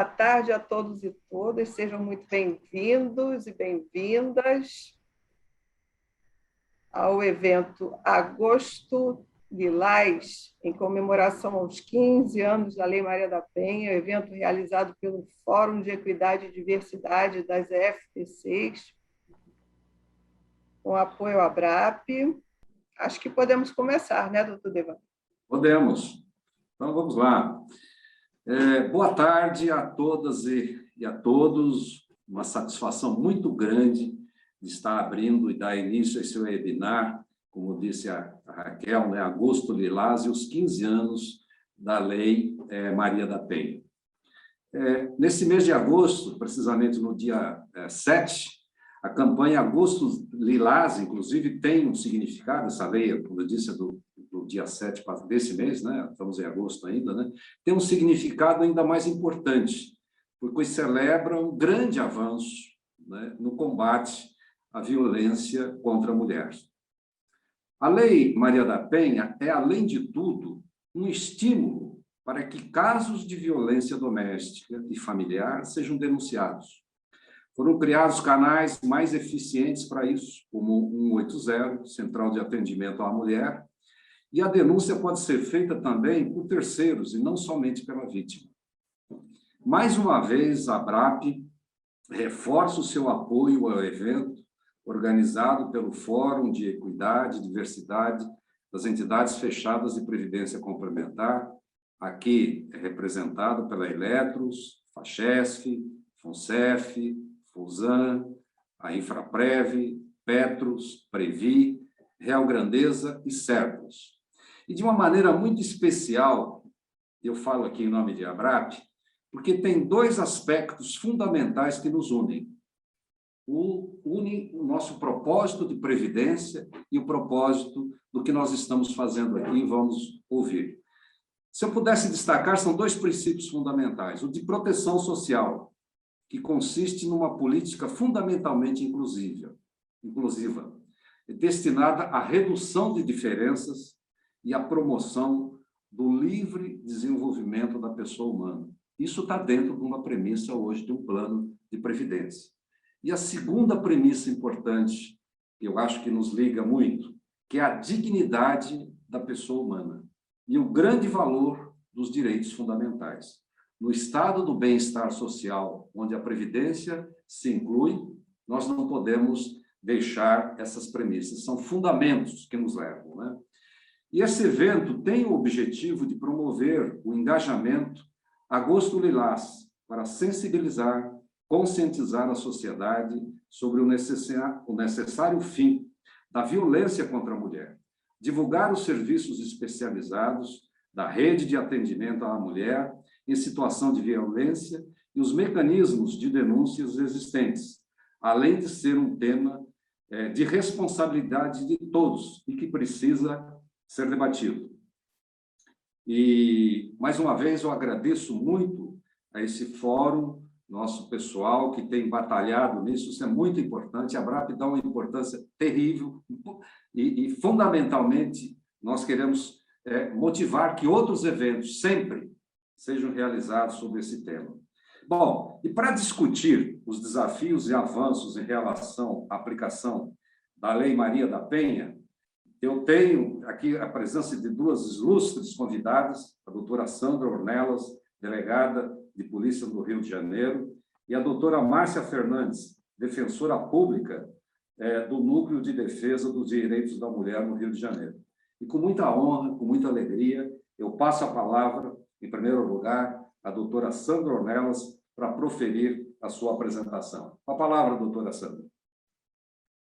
Boa tarde a todos e todas, sejam muito bem-vindos e bem-vindas ao evento Agosto Lilás, em comemoração aos 15 anos da Lei Maria da Penha, evento realizado pelo Fórum de Equidade e Diversidade das EFPCs, com apoio à ABRAP. Acho que podemos começar, né, doutor Devan? Podemos. Então, vamos lá. Boa tarde a todas e a todos. Uma satisfação muito grande de estar abrindo e dar início a esse webinar, como disse a Raquel, né, Agosto Lilás e os 15 anos da Lei Maria da Penha. Nesse mês de agosto, precisamente no dia 7, a campanha Agosto Lilás, inclusive, tem um significado, essa lei, como eu disse, do dia 7 desse mês, né? Estamos em agosto ainda, né? Tem um significado ainda mais importante, porque celebra um grande avanço, né, no combate à violência contra a mulher. A Lei Maria da Penha é, além de tudo, um estímulo para que casos de violência doméstica e familiar sejam denunciados. Foram criados canais mais eficientes para isso, como o 180, Central de Atendimento à Mulher, e a denúncia pode ser feita também por terceiros, e não somente pela vítima. Mais uma vez, a ABRAP reforça o seu apoio ao evento, organizado pelo Fórum de Equidade e Diversidade das Entidades Fechadas de Previdência Complementar, aqui é representado pela Eletros, FACHESF, FUNCEF, FUSAN, a Infraprev, Petros, Previ, Real Grandeza e Serpos. E de uma maneira muito especial, eu falo aqui em nome de ABRAP, porque tem dois aspectos fundamentais que nos unem. Une o nosso propósito de previdência e o propósito do que nós estamos fazendo aqui e vamos ouvir. Se eu pudesse destacar, são dois princípios fundamentais. O de proteção social, que consiste numa política fundamentalmente inclusiva, destinada à redução de diferenças e à promoção do livre desenvolvimento da pessoa humana. Isso está dentro de uma premissa hoje de um plano de previdência. E a segunda premissa importante, que eu acho que nos liga muito, que é a dignidade da pessoa humana e o grande valor dos direitos fundamentais. No estado do bem-estar social, onde a previdência se inclui, nós não podemos deixar essas premissas. São fundamentos que nos levam, né? E esse evento tem o objetivo de promover o engajamento Agosto Lilás, para sensibilizar, conscientizar a sociedade sobre o necessário fim da violência contra a mulher, divulgar os serviços especializados da rede de atendimento à mulher em situação de violência e os mecanismos de denúncias existentes, além de ser um tema de responsabilidade de todos e que precisa ser debatido. E, mais uma vez, eu agradeço muito a esse fórum, nosso pessoal que tem batalhado nisso, isso é muito importante, a ABRAP dá uma importância terrível e fundamentalmente, nós queremos motivar que outros eventos sempre sejam realizados sobre esse tema. Bom, e para discutir os desafios e avanços em relação à aplicação da Lei Maria da Penha, eu tenho aqui a presença de duas ilustres convidadas, a doutora Sandra Ornelas, delegada de Polícia do Rio de Janeiro, e a doutora Márcia Fernandes, defensora pública do Núcleo de Defesa dos Direitos da Mulher no Rio de Janeiro. E com muita honra, com muita alegria, eu passo a palavra, em primeiro lugar, à doutora Sandra Ornelas, para proferir a sua apresentação. Com a palavra, doutora Sandra.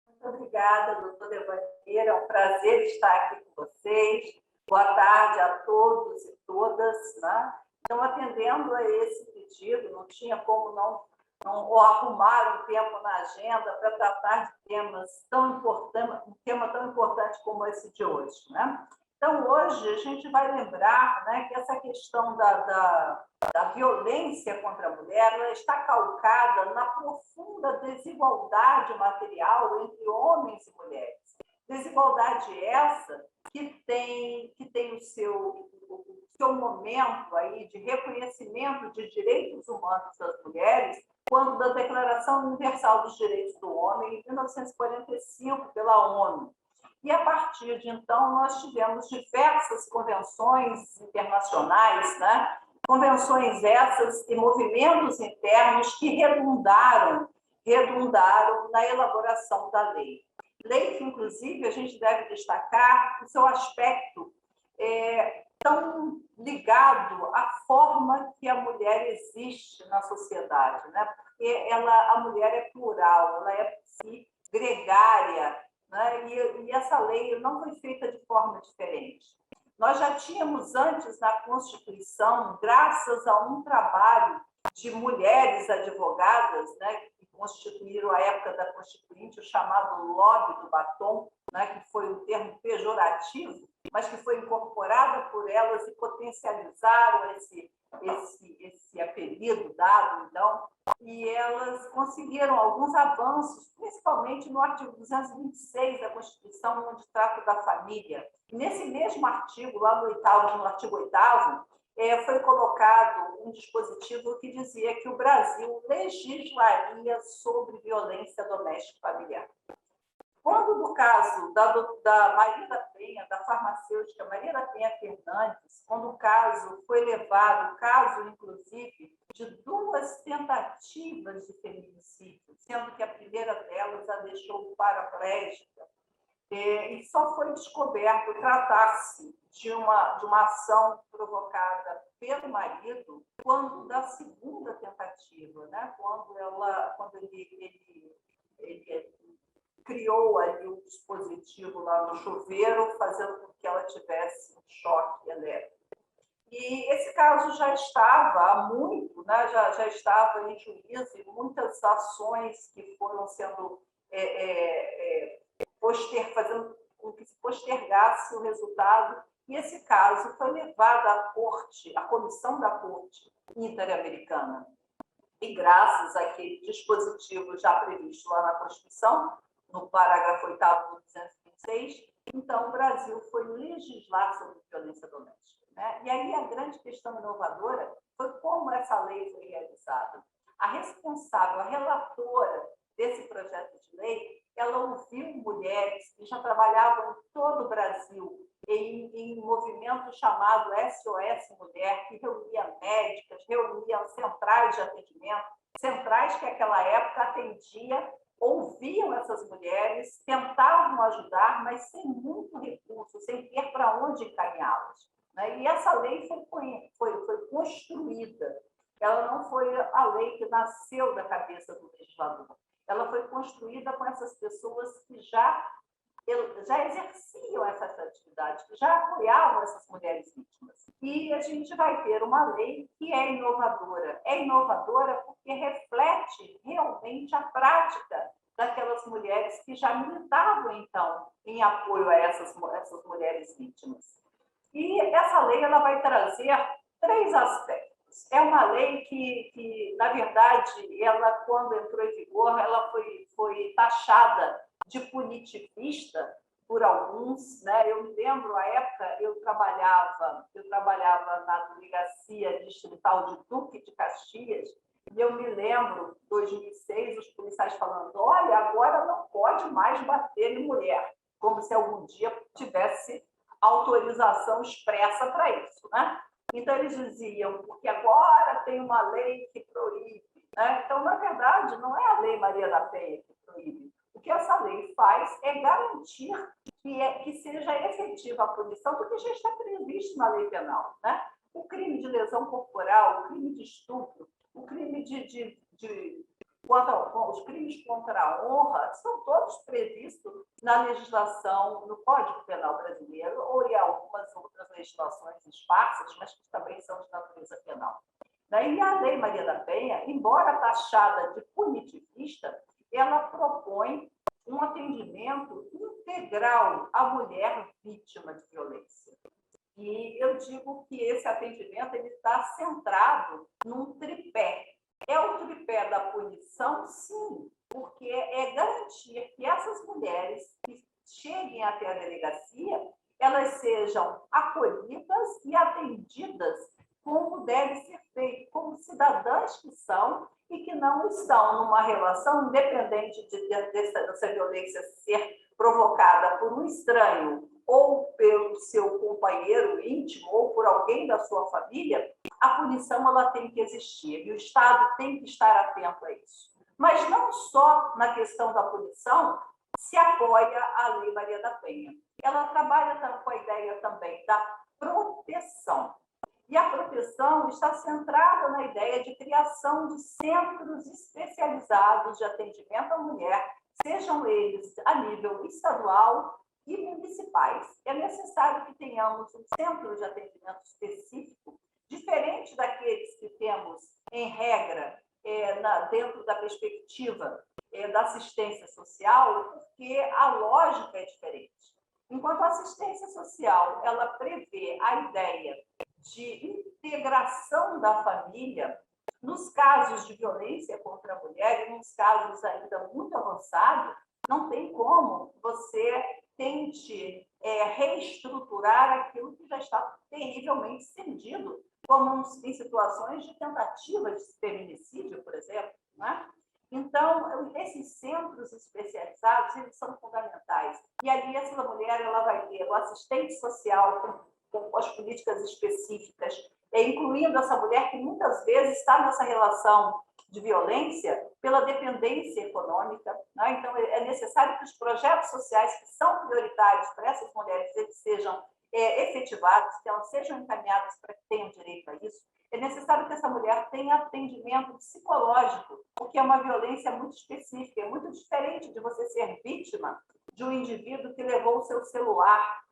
Muito obrigada, doutor Devanir. É um prazer estar aqui com vocês. Boa tarde a todos e todas, né? Então, atendendo a esse pedido, não tinha como não arrumar um tempo na agenda para tratar de temas tão importantes, um tema tão importante como esse de hoje, né? Então, hoje a gente vai lembrar, né, que essa questão da violência contra a mulher, ela está calcada na profunda desigualdade material entre homens e mulheres. Desigualdade essa que tem o seu seu momento aí de reconhecimento de direitos humanos das mulheres, quando da Declaração Universal dos Direitos do Homem, em 1945, pela ONU. E, a partir de então, nós tivemos diversas convenções internacionais, né? Convenções essas e movimentos internos que redundaram na elaboração da lei. Lei que, inclusive, a gente deve destacar o seu aspecto tão ligado à forma que a mulher existe na sociedade, né? Porque a mulher é plural, ela é por si gregária, né? E essa lei não foi feita de forma diferente. Nós já tínhamos antes na Constituição, graças a um trabalho de mulheres advogadas, né, que constituíram a época da Constituinte, o chamado lobby do batom, né, que foi um termo pejorativo, mas que foi incorporada por elas e potencializaram esse apelido dado, então, e elas conseguiram alguns avanços, principalmente no artigo 226 da Constituição, onde trata da família. Nesse mesmo artigo, lá no artigo 8º, foi colocado um dispositivo que dizia que o Brasil legislaria sobre violência doméstica familiar. Quando, no caso da Maria da Penha, da farmacêutica Maria da Penha Fernandes, quando o caso foi levado, inclusive, de 2 tentativas de feminicídio, sendo que a primeira delas a deixou paraplégica, e só foi descoberto tratar-se de uma ação provocada pelo marido quando da segunda tentativa, né? Quando ele criou ali um dispositivo lá no chuveiro, fazendo com que ela tivesse um choque elétrico. E esse caso já estava há muito, né? já estava em juízo, e muitas ações que foram sendo fazendo com que se postergasse o resultado, e esse caso foi levado à corte, à comissão da Corte Interamericana. E graças àquele dispositivo já previsto lá na Constituição, no parágrafo 8º do 226, então o Brasil foi legislar sobre violência doméstica, né? E aí a grande questão inovadora foi como essa lei foi realizada. A responsável, a relatora desse projeto de lei, ela ouviu mulheres que já trabalhavam em todo o Brasil em um movimento chamado SOS Mulher, que reunia médicas, reunia centrais de atendimento, centrais que naquela época ouviam essas mulheres, tentavam ajudar, mas sem muito recurso, sem ter para onde encaminhá-las, né? E essa lei foi construída. Ela não foi a lei que nasceu da cabeça do legislador. Ela foi construída com essas pessoas que já exerciam essas atividades, que já apoiavam essas mulheres vítimas. E a gente vai ter uma lei que é inovadora. É inovadora porque reflete realmente a prática daquelas mulheres que já militavam, então, em apoio a essas mulheres vítimas. E essa lei ela vai trazer 3 aspectos. É uma lei que na verdade, ela, quando entrou em vigor, ela foi taxada de punitivista por alguns, né? Eu me lembro, à época, eu trabalhava na delegacia distrital de Duque de Caxias, e eu me lembro, em 2006, os policiais falando: olha, agora não pode mais bater em mulher, como se algum dia tivesse autorização expressa para isso, né? Então, eles diziam, porque agora tem uma lei que proíbe, né? Então, na verdade, não é a Lei Maria da Penha que proíbe. O que essa lei faz é garantir que seja efetiva a punição, porque já está previsto na lei penal, né? O crime de lesão corporal, o crime de estupro, o crime os crimes contra a honra são todos previstos na legislação, no Código Penal brasileiro, ou em algumas outras legislações esparsas, mas que também são de natureza penal. E a Lei Maria da Penha, embora taxada de punitivista, ela propõe um atendimento integral à mulher vítima de violência. E eu digo que esse atendimento ele está centrado num tripé. É o tripé da punição, sim, porque é garantir que essas mulheres que cheguem até a delegacia, elas sejam acolhidas e atendidas não estão numa relação, independente dessa violência ser provocada por um estranho ou pelo seu companheiro íntimo ou por alguém da sua família, a punição ela tem que existir e o Estado tem que estar atento a isso. Mas não só na questão da punição se apoia a Lei Maria da Penha. Ela trabalha com a ideia também da proteção. E a proteção está centrada na ideia de criação de centros especializados de atendimento à mulher, sejam eles a nível estadual e municipais. É necessário que tenhamos um centro de atendimento específico, diferente daqueles que temos, em regra, dentro da perspectiva da assistência social, porque a lógica é diferente. Enquanto a assistência social ela prevê a ideia de integração da família, nos casos de violência contra a mulher, e nos casos ainda muito avançados, não tem como você tente reestruturar aquilo que já está terrivelmente cindido, como em situações de tentativa de feminicídio, por exemplo, né? Então, esses centros especializados, eles são fundamentais. E ali, essa mulher ela vai ter o assistente social com as políticas específicas, incluindo essa mulher que muitas vezes está nessa relação de violência pela dependência econômica, né? Então, é necessário que os projetos sociais que são prioritários para essas mulheres eles sejam efetivados, que elas sejam encaminhadas para que tenham direito a isso. É necessário que essa mulher tenha atendimento psicológico, porque é uma violência muito específica, é muito diferente de você ser vítima de um indivíduo que levou o seu celular,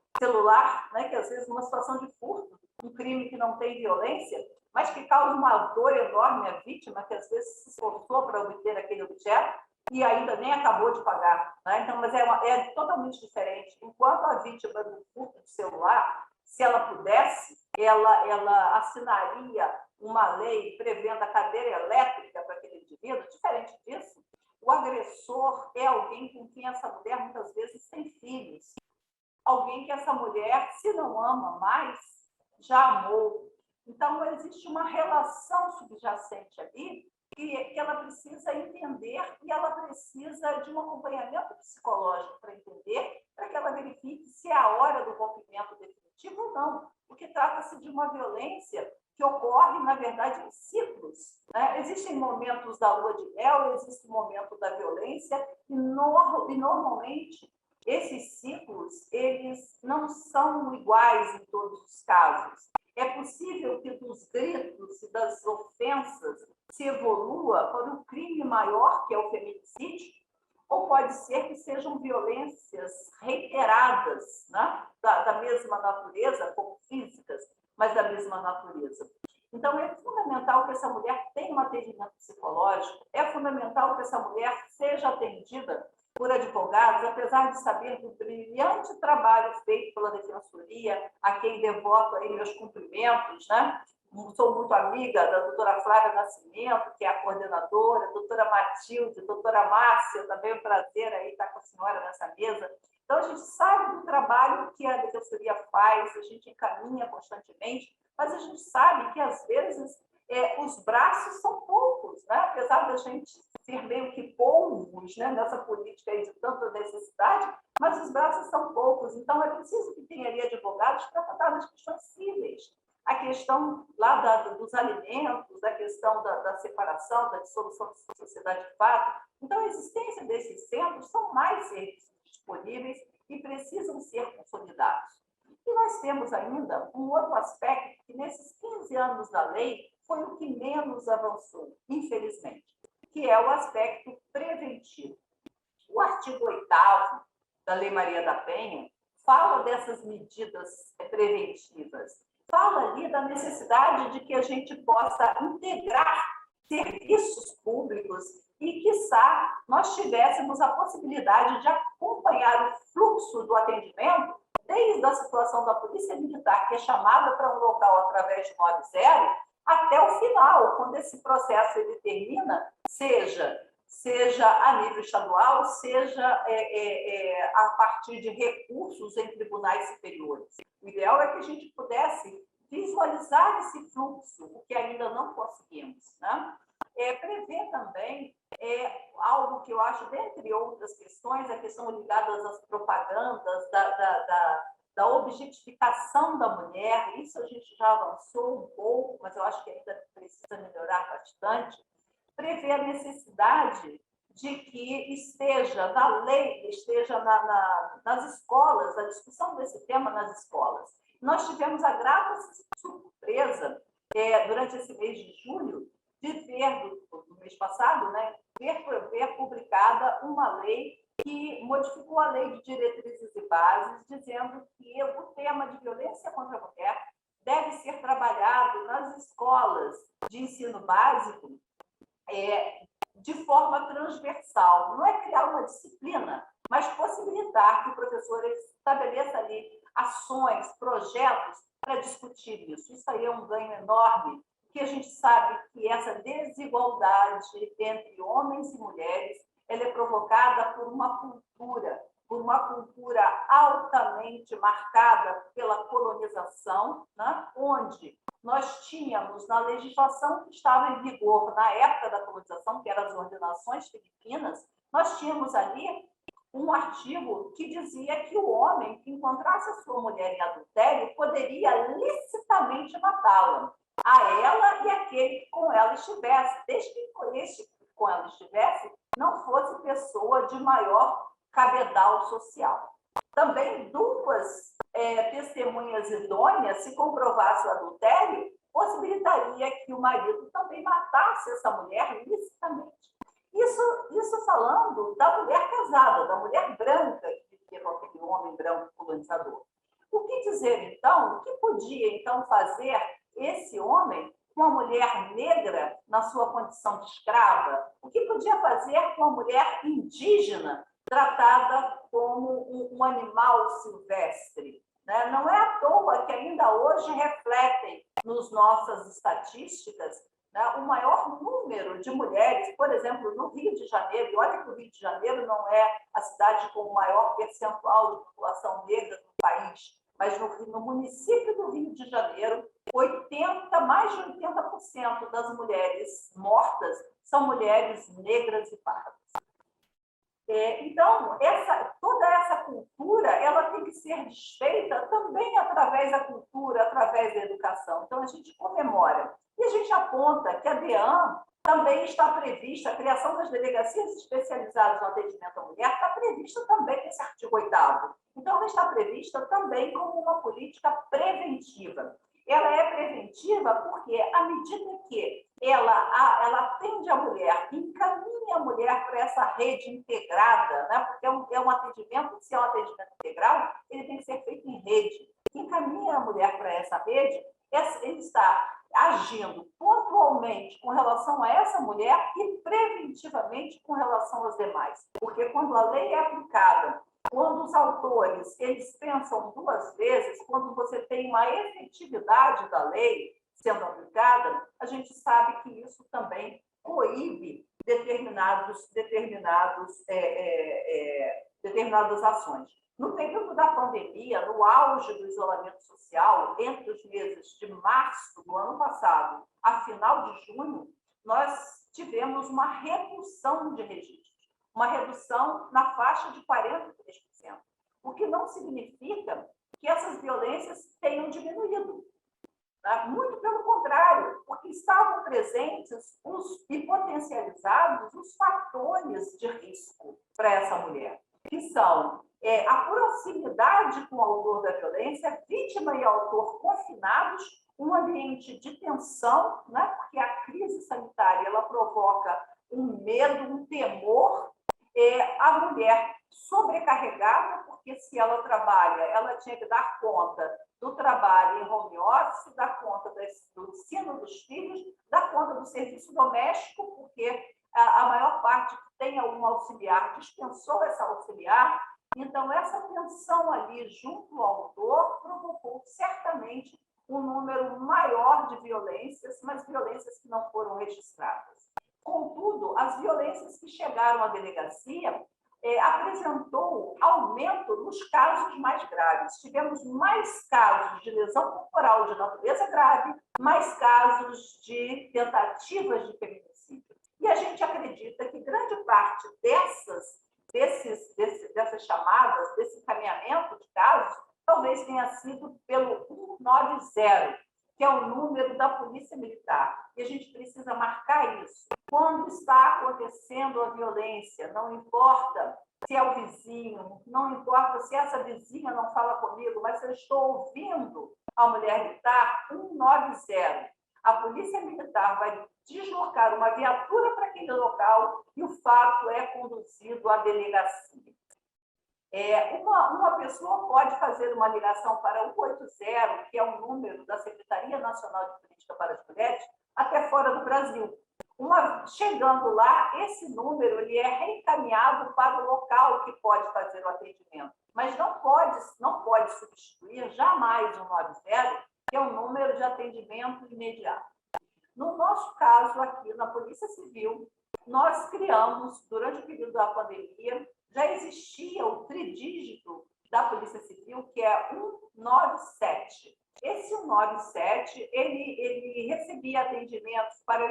né, que às vezes numa situação de furto, um crime que não tem violência, mas que causa uma dor enorme à vítima, que às vezes se esforçou para obter aquele objeto e ainda nem acabou de pagar, né? Então, mas é totalmente diferente. Enquanto a vítima do furto de celular, se ela pudesse, ela assinaria uma lei prevendo a cadeira elétrica para aquele indivíduo. Diferente disso, o agressor é alguém com quem essa mulher muitas vezes tem filhos. Alguém que essa mulher, se não ama mais, já amou. Então, existe uma relação subjacente ali que ela precisa entender e ela precisa de um acompanhamento psicológico para entender, para que ela verifique se é a hora do rompimento definitivo ou não, porque trata-se de uma violência que ocorre, na verdade, em ciclos, né? Existem momentos da lua de mel, existe o momento da violência, e normalmente esses ciclos eles não são iguais em todos os casos. É possível que dos gritos e das ofensas se evolua para um crime maior, que é o feminicídio, ou pode ser que sejam violências reiteradas, né? da mesma natureza, como físicas, mas da mesma natureza. Então, é fundamental que essa mulher tenha um atendimento psicológico, é fundamental que essa mulher seja atendida por advogados, apesar de saber do brilhante trabalho feito pela Defensoria, a quem devoto aí meus cumprimentos, né? Sou muito amiga da doutora Flávia Nascimento, que é a coordenadora, doutora Matilde, doutora Márcia, também é um prazer aí estar com a senhora nessa mesa. Então, a gente sabe do trabalho que a Defensoria faz, a gente encaminha constantemente, mas a gente sabe que, às vezes, os braços são poucos, né? Apesar da gente ser meio que polvos, né, nessa política aí de tanta necessidade, mas os braços são poucos. Então, é preciso que tenha ali advogados para tratar das questões cíveis. A questão lá dos alimentos, da questão da separação, da dissolução da sociedade de fato. Então, a existência desses centros são mais serviços disponíveis e precisam ser consolidados. E nós temos ainda um outro aspecto que, nesses 15 anos da lei, foi o que menos avançou, infelizmente, que é o aspecto preventivo. O artigo 8º da Lei Maria da Penha fala dessas medidas preventivas, fala ali da necessidade de que a gente possa integrar serviços públicos e, quiçá, nós tivéssemos a possibilidade de acompanhar o fluxo do atendimento desde a situação da Polícia Militar, que é chamada para um local através de 90, até o final, quando esse processo ele termina, seja a nível estadual, seja a partir de recursos em tribunais superiores. O ideal é que a gente pudesse visualizar esse fluxo, o que ainda não conseguimos, né? Prevê também algo que eu acho, dentre outras questões, a questão ligada às propagandas, da objetificação da mulher. Isso a gente já avançou um pouco, mas eu acho que ainda precisa melhorar bastante. Prevê a necessidade de que esteja na lei, esteja nas escolas, a discussão desse tema nas escolas. Nós tivemos a grata surpresa, durante esse mês de julho, de ver, no mês passado, né, ver publicada uma lei que modificou a lei de diretrizes e bases, dizendo que o tema de violência contra a mulher deve ser trabalhado nas escolas de ensino básico de forma transversal. Não é criar uma disciplina, mas possibilitar que o professor estabeleça ali ações, projetos para discutir isso. Isso aí é um ganho enorme, porque a gente sabe que essa desigualdade entre homens e mulheres ela é provocada por uma cultura altamente marcada pela colonização, né? Onde nós tínhamos, na legislação que estava em vigor na época da colonização, que eram as ordenações filipinas, nós tínhamos ali um artigo que dizia que o homem que encontrasse a sua mulher em adultério poderia licitamente matá-la, a ela e aquele que com ela estivesse, desde que este que com ela estivesse não fosse pessoa de maior cabedal social. Também duas testemunhas idôneas, se comprovasse o adultério, possibilitaria que o marido também matasse essa mulher licitamente. Isso falando da mulher casada, da mulher branca que vivia com aquele homem branco colonizador. O que dizer, então, o que podia, então, fazer esse homem com a mulher negra na sua condição de escrava? O que podia fazer com a mulher indígena tratada como um animal silvestre? Né? Não é à toa que ainda hoje refletem nas nossas estatísticas, né, o maior número de mulheres, por exemplo, no Rio de Janeiro, e olha que o Rio de Janeiro não é a cidade com o maior percentual de população negra do país, mas no município do Rio de Janeiro, mais de 80% das mulheres mortas são mulheres negras e pardas. Então, toda essa cultura ela tem que ser desfeita também através da cultura, através da educação. Então, a gente comemora. E a gente aponta que a DEAN também está prevista, a criação das delegacias especializadas no atendimento à mulher está prevista também nesse artigo 8º. Então, ela está prevista também como uma política preventiva. Ela é preventiva porque, à medida que ela atende a mulher, encaminha a mulher para essa rede integrada, né? Porque é um atendimento, se é um atendimento integral, ele tem que ser feito em rede. Encaminha a mulher para essa rede, ele está agindo pontualmente com relação a essa mulher e preventivamente com relação às demais. Porque quando a lei é aplicada, quando os autores eles pensam duas vezes, quando você tem uma efetividade da lei sendo aplicada, a gente sabe que isso também coíbe determinadas ações. No período da pandemia, no auge do isolamento social, entre os meses de março do ano passado a final de junho, nós tivemos uma redução de registros, uma redução na faixa de 43%, o que não significa que essas violências tenham diminuído. Tá? Muito pelo contrário, porque estavam presentes e potencializados os fatores de risco para essa mulher, que são a proximidade com o autor da violência, vítima e autor confinados, um ambiente de tensão, né? Porque a crise sanitária ela provoca um medo, um temor, a mulher sobrecarregada, porque se ela trabalha, ela tinha que dar conta do trabalho em home office, dar conta do ensino dos filhos, dar conta do serviço doméstico, porque a maior parte que tem algum auxiliar dispensou essa auxiliar. Então, essa tensão ali junto ao autor provocou certamente um número maior de violências, mas violências que não foram registradas. Contudo, as violências que chegaram à delegacia apresentou aumento nos casos mais graves. Tivemos mais casos de lesão corporal de natureza grave, mais casos de tentativas de feminicídio. E a gente acredita que grande parte dessas chamadas, desse encaminhamento de casos, talvez tenha sido pelo 190, que é o número da Polícia Militar. E a gente precisa marcar isso. Quando está acontecendo a violência, não importa se é o vizinho, não importa se essa vizinha não fala comigo, mas se eu estou ouvindo a mulher gritar, 190. A Polícia Militar vai deslocar uma viatura para aquele local e o fato é conduzido à delegacia. Uma pessoa pode fazer uma ligação para o 180, que é o número da Secretaria Nacional de Política para as Mulheres, até fora do Brasil. Chegando lá, esse número ele é reencaminhado para o local que pode fazer o atendimento, mas não pode substituir jamais o 90, que é o número de atendimento imediato. No nosso caso, aqui na Polícia Civil, nós criamos, durante o período da pandemia, já existia o tridígito da Polícia Civil, que é 197. Esse 197, ele recebia atendimentos para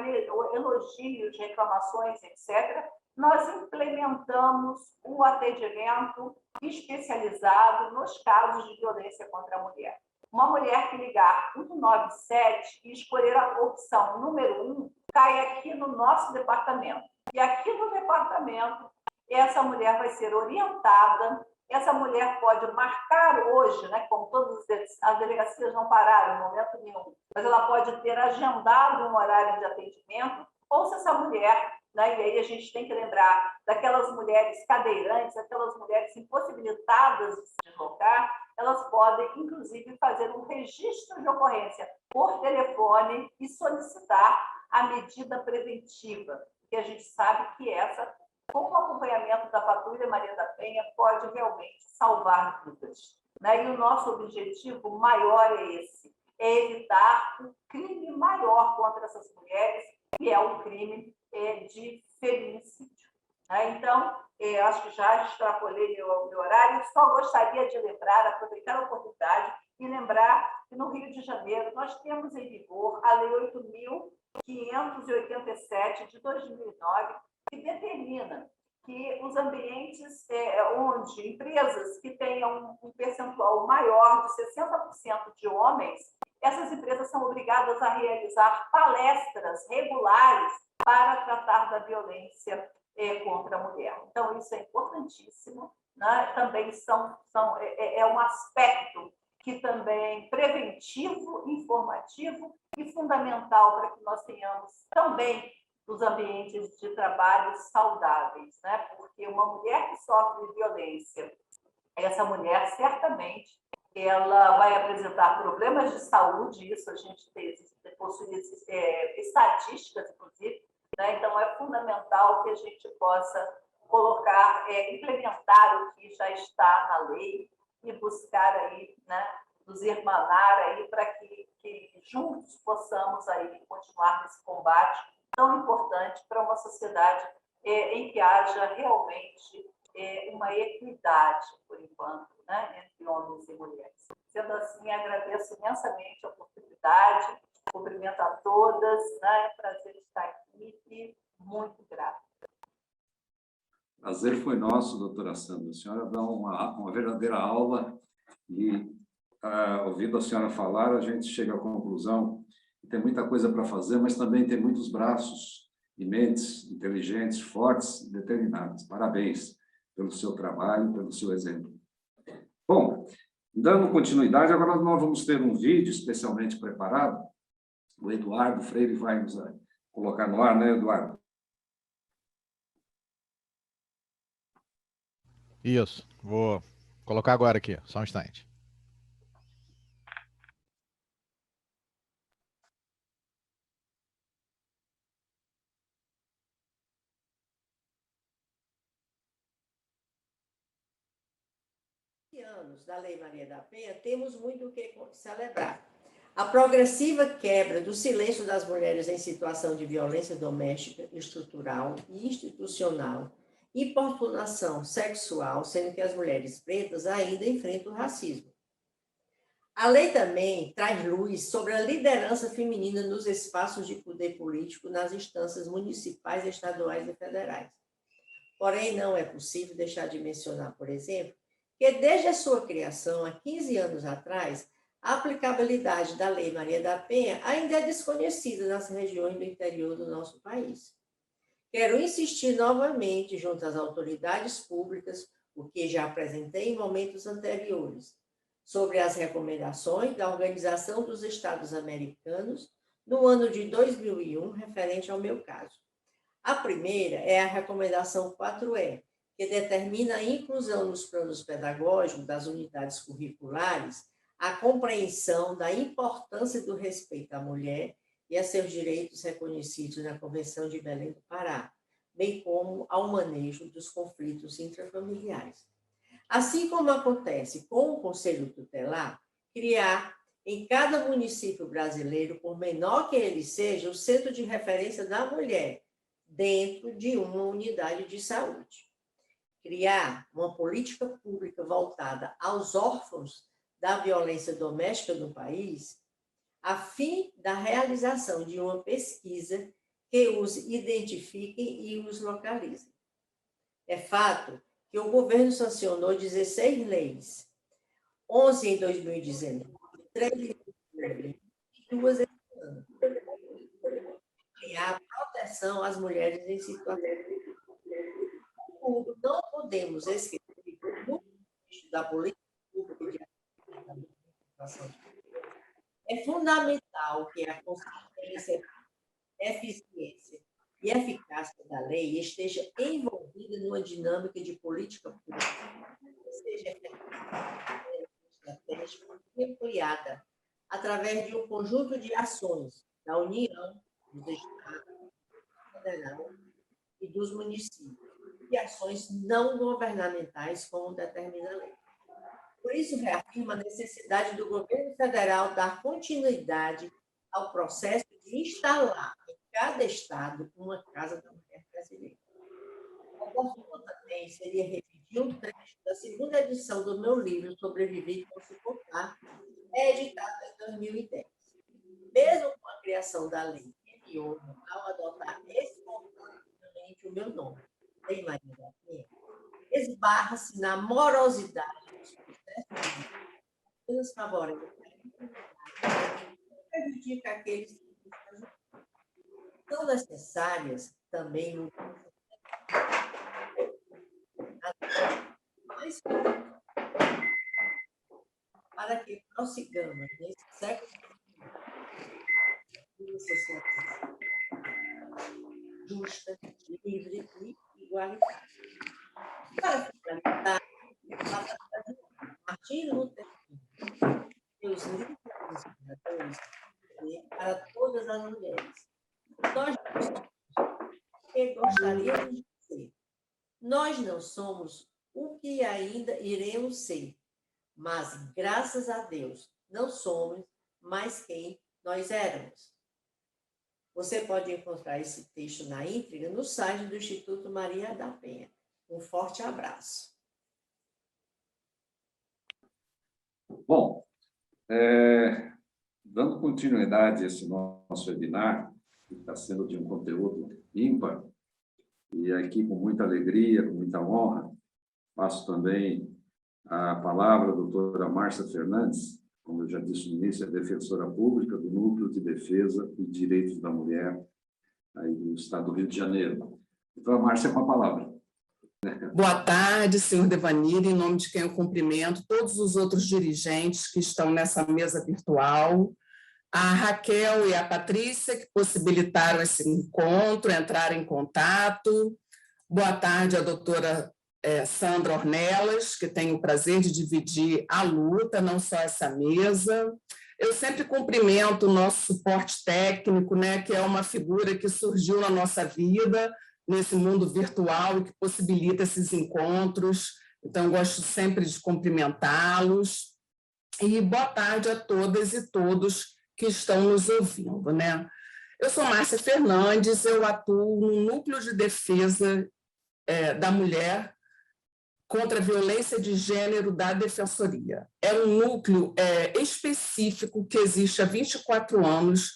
elogios, reclamações, etc. Nós implementamos o atendimento especializado nos casos de violência contra a mulher. Uma mulher que ligar 197 e escolher a opção número 1, cai aqui no nosso departamento. E aqui no departamento, essa mulher vai ser orientada. Essa mulher pode marcar hoje, né, como todas as delegacias não pararam em momento nenhum, mas ela pode ter agendado um horário de atendimento, ou se essa mulher, né, e aí a gente tem que lembrar daquelas mulheres cadeirantes, aquelas mulheres impossibilitadas de se deslocar, elas podem, inclusive, fazer um registro de ocorrência por telefone e solicitar a medida preventiva, que a gente sabe que essa, com o acompanhamento da Patrulha Maria da Penha, pode realmente salvar vidas. E o nosso objetivo maior é esse, é evitar um crime maior contra essas mulheres, que é um crime de feminicídio. Então, acho que já extrapolei meu horário, só gostaria de lembrar, aproveitar a oportunidade e lembrar que no Rio de Janeiro nós temos em vigor a Lei 8.587 de 2009, que determina que os ambientes onde empresas que tenham um percentual maior de 60% de homens, essas empresas são obrigadas a realizar palestras regulares para tratar da violência contra a mulher. Então, isso é importantíssimo, né? Também é um aspecto que também preventivo, informativo e fundamental para que nós tenhamos também os ambientes de trabalho saudáveis, né? Porque uma mulher que sofre violência, essa mulher certamente ela vai apresentar problemas de saúde, isso a gente possui estatísticas, inclusive, né? Então é fundamental que a gente possa colocar, implementar o que já está na lei e buscar aí, né, nos irmanar aí para que juntos possamos aí continuar nesse combate tão importante para uma sociedade em que haja realmente uma equidade, por enquanto, né, entre homens e mulheres. Sendo assim, agradeço imensamente a oportunidade, cumprimento a todas, né, é um prazer estar aqui e muito grata. Prazer foi nosso, doutora Sandra. A senhora dá uma verdadeira aula e, ouvindo a senhora falar, a gente chega à conclusão que tem muita coisa para fazer, mas também tem muitos braços e mentes inteligentes, fortes e determinadas. Parabéns pelo seu trabalho, pelo seu exemplo. Bom, dando continuidade, agora nós vamos ter um vídeo especialmente preparado. O Eduardo Freire vai nos colocar no ar, né, Eduardo? Isso, vou colocar agora aqui, só um instante. Anos da Lei Maria da Penha, temos muito o que celebrar. A progressiva quebra do silêncio das mulheres em situação de violência doméstica, estrutural e institucional importunação sexual, sendo que as mulheres pretas ainda enfrentam o racismo. A lei também traz luz sobre a liderança feminina nos espaços de poder político nas instâncias municipais, estaduais e federais. Porém, não é possível deixar de mencionar, por exemplo, que desde a sua criação, há 15 anos atrás, a aplicabilidade da Lei Maria da Penha ainda é desconhecida nas regiões do interior do nosso país. Quero insistir novamente junto às autoridades públicas, o que já apresentei em momentos anteriores, sobre as recomendações da Organização dos Estados Americanos no ano de 2001, referente ao meu caso. A primeira é a recomendação 4E, que determina a inclusão nos planos pedagógicos das unidades curriculares a compreensão da importância do respeito à mulher e a seus direitos reconhecidos na Convenção de Belém do Pará, bem como ao manejo dos conflitos intrafamiliares. Assim como acontece com o Conselho Tutelar, criar em cada município brasileiro, por menor que ele seja, o centro de referência da mulher, dentro de uma unidade de saúde. Criar uma política pública voltada aos órfãos da violência doméstica no país, a fim da realização de uma pesquisa que os identifiquem e os localizem. É fato que o governo sancionou 16 leis, 11 em 2019, 3 em 2020 e 2 esse ano. Criar proteção às mulheres em situação. Não podemos esquecer que no contexto da política pública de situação é fundamental que a consistência, eficiência e eficácia da lei esteja envolvida numa dinâmica de política pública, que seja estratégica e ampliada através de um conjunto de ações da União, dos Estados, Federal e dos municípios, e ações não governamentais, como determina a lei. Por isso, reafirma a necessidade do governo federal dar continuidade ao processo de instalar em cada estado uma Casa da Mulher brasileira. Oportuno também seria repetir um trecho da segunda edição do meu livro Sobreviver e Suportar, editado em 2010. Mesmo com a criação da lei anterior, ao adotar espontaneamente o meu nome, Lei Maria da Penha, esbarra-se na morosidade dos processos que favorecem e prejudica aqueles que buscam. São necessárias também para que prossigamos nesse século uma sociedade justa, livre e igualitária. Para finalizar, Martin Luther King, seus livros inspiradores para todas as mulheres. Nós não somos o que gostaríamos de ser. Nós não somos o que ainda iremos ser, mas, graças a Deus, não somos mais quem nós éramos. Você pode encontrar esse texto na íntegra no site do Instituto Maria da Penha. Um forte abraço. Bom, dando continuidade a esse nosso webinar, que está sendo de um conteúdo ímpar, e aqui com muita alegria, com muita honra, passo também a palavra à doutora Márcia Fernandes, como eu já disse no início, é defensora pública do Núcleo de Defesa e Direitos da Mulher, aí do Estado do Rio de Janeiro. Doutora Márcia, com a palavra. Boa tarde, senhor Devanir, em nome de quem eu cumprimento todos os outros dirigentes que estão nessa mesa virtual, a Raquel e a Patrícia, que possibilitaram esse encontro, entraram em contato. Boa tarde à doutora Sandra Ornelas, que tem o prazer de dividir a luta, não só essa mesa. Eu sempre cumprimento o nosso suporte técnico, né, que é uma figura que surgiu na nossa vida, nesse mundo virtual e que possibilita esses encontros. Então, gosto sempre de cumprimentá-los. E boa tarde a todas e todos que estão nos ouvindo, né? Eu sou Márcia Fernandes, eu atuo no Núcleo de Defesa da Mulher contra a Violência de Gênero da Defensoria. É um núcleo específico que existe há 24 anos,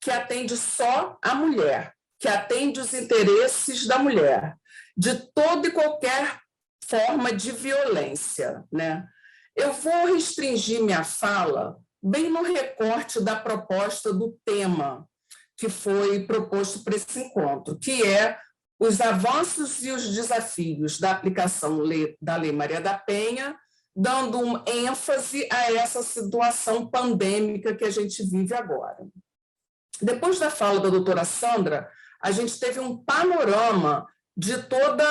que atende só a mulher, que atende os interesses da mulher, de toda e qualquer forma de violência, né? Eu vou restringir minha fala bem no recorte da proposta do tema que foi proposto para esse encontro, que é os avanços e os desafios da aplicação da Lei Maria da Penha, dando ênfase a essa situação pandêmica que a gente vive agora. Depois da fala da doutora Sandra, a gente teve um panorama de todo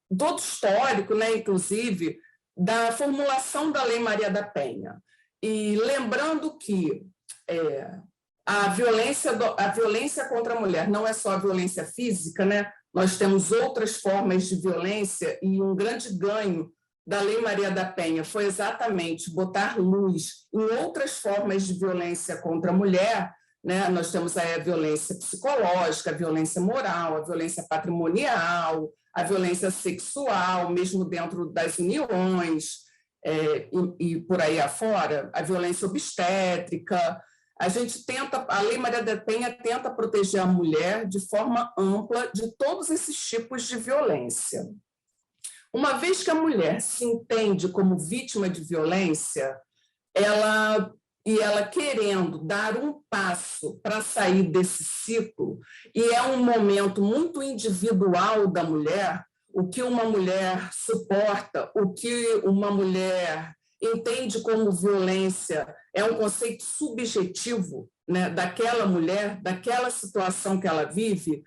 o histórico, né, inclusive, da formulação da Lei Maria da Penha. E lembrando que a violência contra a mulher não é só a violência física, né? Nós temos outras formas de violência, e um grande ganho da Lei Maria da Penha foi exatamente botar luz em outras formas de violência contra a mulher, né? Nós temos a violência psicológica, a violência moral, a violência patrimonial, a violência sexual, mesmo dentro das uniões, e por aí afora, a violência obstétrica. A Lei Maria da Penha tenta proteger a mulher de forma ampla de todos esses tipos de violência. Uma vez que a mulher se entende como vítima de violência, ela querendo dar um passo para sair desse ciclo, e é um momento muito individual da mulher, o que uma mulher suporta, o que uma mulher entende como violência é um conceito subjetivo, né, daquela mulher, daquela situação que ela vive,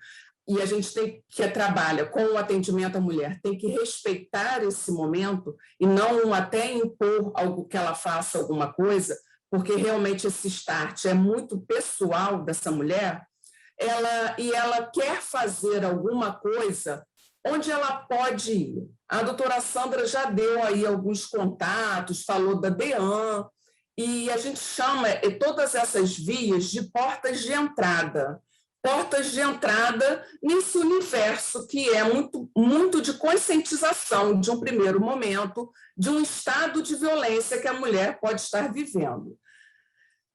e a gente tem que trabalhar com o atendimento à mulher, tem que respeitar esse momento e não até impor algo que ela faça alguma coisa, porque realmente esse start é muito pessoal dessa mulher, ela quer fazer alguma coisa onde ela pode ir. A doutora Sandra já deu aí alguns contatos, falou da DEAN, e a gente chama todas essas vias de portas de entrada nesse universo que é muito, muito de conscientização de um primeiro momento, de um estado de violência que a mulher pode estar vivendo.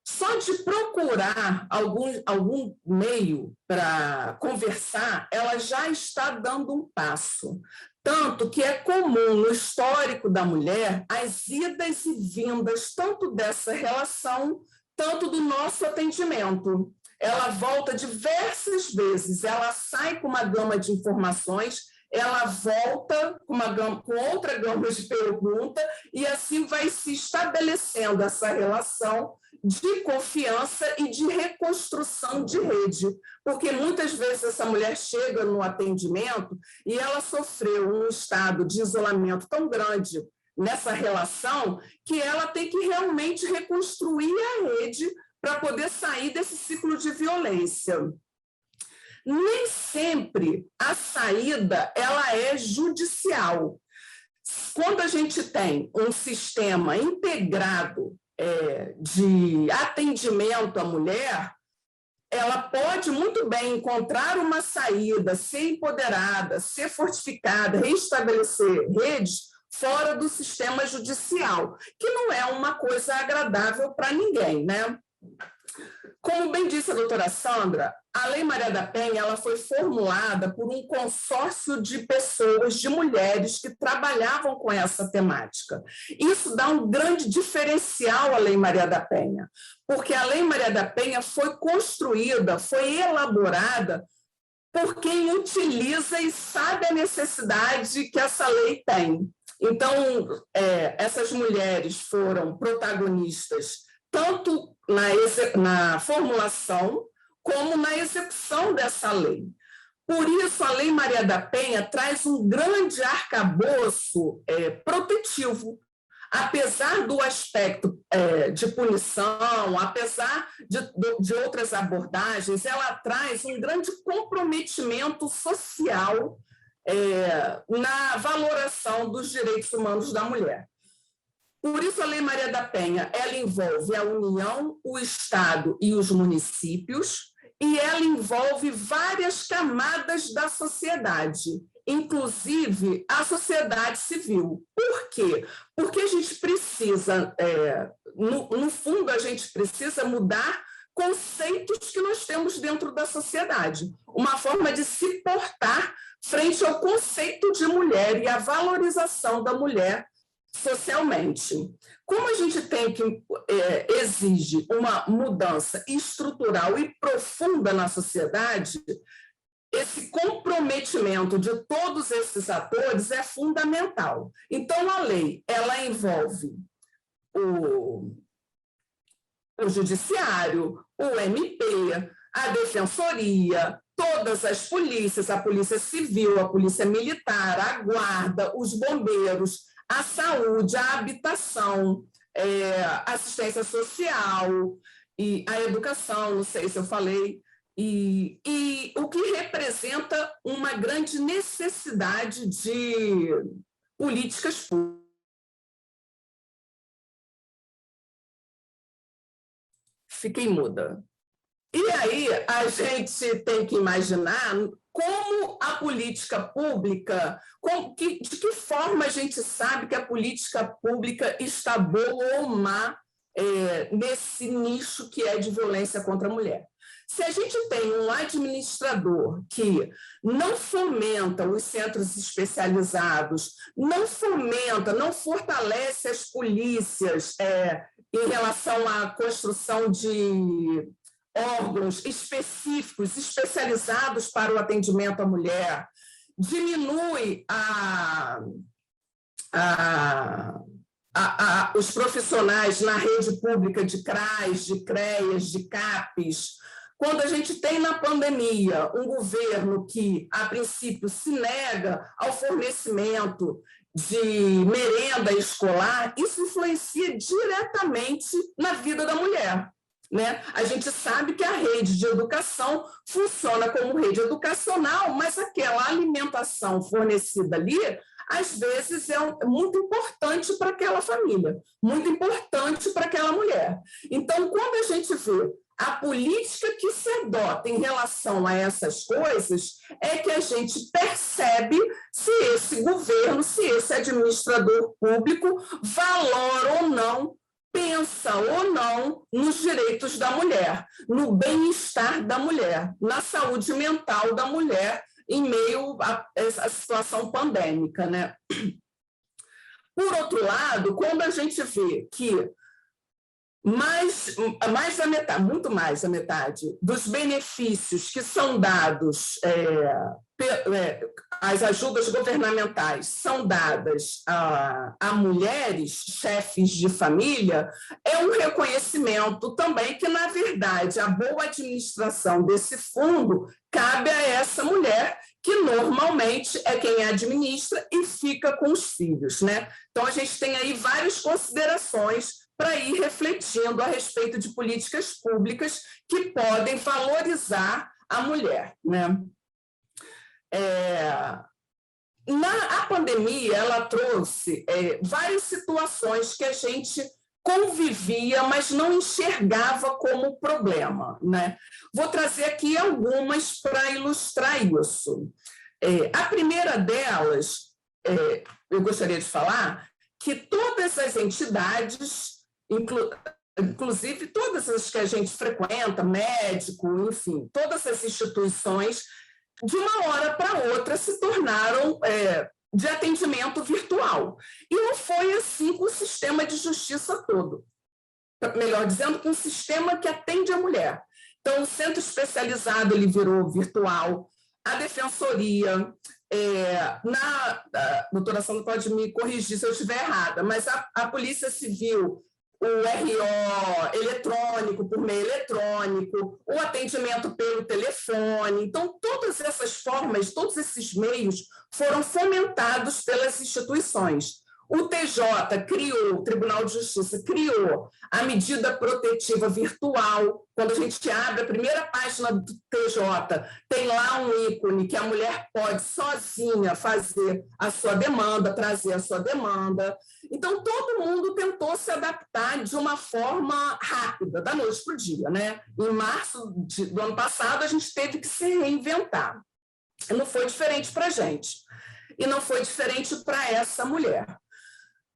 Só de procurar algum meio para conversar, ela já está dando um passo. Tanto que é comum no histórico da mulher as idas e vindas, tanto dessa relação, tanto do nosso atendimento. Ela volta diversas vezes, ela sai com uma gama de informações, ela volta com outra gama de pergunta, e assim vai se estabelecendo essa relação de confiança e de reconstrução de rede, porque muitas vezes essa mulher chega no atendimento e ela sofreu um estado de isolamento tão grande nessa relação que ela tem que realmente reconstruir a rede para poder sair desse ciclo de violência. Nem sempre a saída ela é judicial. Quando a gente tem um sistema integrado de atendimento à mulher, ela pode muito bem encontrar uma saída, ser empoderada, ser fortificada, restabelecer redes fora do sistema judicial, que não é uma coisa agradável para ninguém, né? Como bem disse a doutora Sandra, a Lei Maria da Penha ela foi formulada por um consórcio de pessoas, de mulheres que trabalhavam com essa temática. Isso dá um grande diferencial à Lei Maria da Penha, porque a Lei Maria da Penha foi construída, foi elaborada por quem utiliza e sabe a necessidade que essa lei tem. Então, essas mulheres foram protagonistas tanto na formulação como na execução dessa lei. Por isso, a Lei Maria da Penha traz um grande arcabouço protetivo, apesar do aspecto de punição, apesar de outras abordagens, ela traz um grande comprometimento social na valoração dos direitos humanos da mulher. Por isso, a Lei Maria da Penha ela envolve a União, o Estado e os municípios, e ela envolve várias camadas da sociedade, inclusive a sociedade civil. Por quê? Porque a gente precisa, no fundo, a gente precisa mudar conceitos que nós temos dentro da sociedade, uma forma de se portar frente ao conceito de mulher e a valorização da mulher socialmente. Como a gente tem que exige uma mudança estrutural e profunda na sociedade, esse comprometimento de todos esses atores é fundamental. Então, a lei, ela envolve o judiciário, o MP, a defensoria, todas as polícias, a polícia civil, a polícia militar, a guarda, os bombeiros, a saúde, a habitação, a assistência social e a educação, não sei se eu falei, e o que representa uma grande necessidade de políticas públicas. Fiquei muda. E aí a gente tem que imaginar como a política pública, de que forma a gente sabe que a política pública está boa ou má nesse nicho que é de violência contra a mulher. Se a gente tem um administrador que não fomenta os centros especializados, não fomenta, não fortalece as polícias em relação à construção de órgãos específicos, especializados para o atendimento à mulher, diminui os profissionais na rede pública de CRAS, de CREAS, de CAPES. Quando a gente tem na pandemia um governo que, a princípio, se nega ao fornecimento de merenda escolar, isso influencia diretamente na vida da mulher, né? A gente sabe que a rede de educação funciona como rede educacional, mas aquela alimentação fornecida ali, às vezes, é muito importante para aquela família, muito importante para aquela mulher. Então, quando a gente vê a política que se adota em relação a essas coisas, é que a gente percebe se esse governo, se esse administrador público valora ou não, pensa ou não nos direitos da mulher, no bem-estar da mulher, na saúde mental da mulher, em meio a essa situação pandêmica, né? Por outro lado, quando a gente vê que mais da metade, muito mais da metade dos benefícios que são dados, as ajudas governamentais são dadas a mulheres, chefes de família, é um reconhecimento também que, na verdade, a boa administração desse fundo cabe a essa mulher, que normalmente é quem administra e fica com os filhos, né? Então, a gente tem aí várias considerações para ir refletindo a respeito de políticas públicas que podem valorizar a mulher, né? A pandemia, ela trouxe várias situações que a gente convivia, mas não enxergava como problema, né? Vou trazer aqui algumas para ilustrar isso. A primeira delas, eu gostaria de falar que todas as entidades, inclusive todas as que a gente frequenta, médico, enfim, todas as instituições, de uma hora para outra se tornaram de atendimento virtual. E não foi assim com o sistema de justiça todo. Melhor dizendo, com o sistema que atende a mulher. Então, o centro especializado ele virou virtual, a defensoria, a doutora Sandra pode me corrigir se eu estiver errada, mas a Polícia Civil, o RO eletrônico, por meio eletrônico, o atendimento pelo telefone. Então, todas essas formas, todos esses meios foram fomentados pelas instituições. O TJ criou, o Tribunal de Justiça criou a medida protetiva virtual. Quando a gente abre a primeira página do TJ, tem lá um ícone que a mulher pode sozinha fazer a sua demanda, trazer a sua demanda. Então, todo mundo tentou se adaptar de uma forma rápida, da noite para o dia, né? Em março do ano passado, a gente teve que se reinventar. Não foi diferente para a gente. e não foi diferente para essa mulher.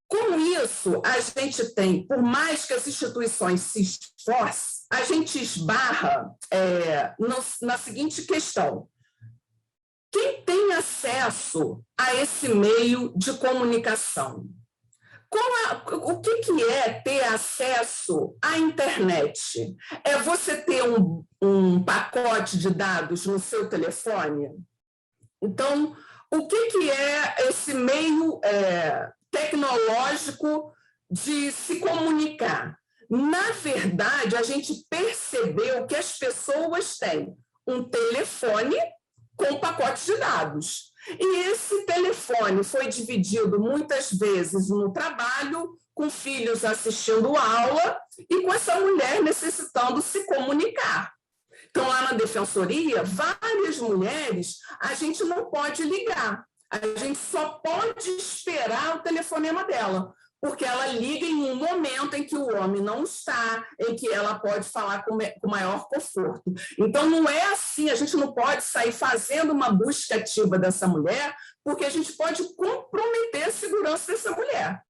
Com isso, a gente tem, por mais que as instituições se esforcem, a gente esbarra na seguinte questão: quem tem acesso a esse meio de comunicação? O que é ter acesso à internet? É você ter um pacote de dados no seu telefone? Então, o que é esse meio tecnológico de se comunicar? Na verdade, a gente percebeu que as pessoas têm um telefone com pacote de dados. E esse telefone foi dividido muitas vezes no trabalho, com filhos assistindo aula e com essa mulher necessitando se comunicar. Então, lá na defensoria, várias mulheres, a gente não pode ligar, a gente só pode esperar o telefonema dela, porque ela liga em um momento em que o homem não está, em que ela pode falar com maior conforto. Então, não é assim, a gente não pode sair fazendo uma busca ativa dessa mulher, porque a gente pode comprometer a segurança dessa mulher.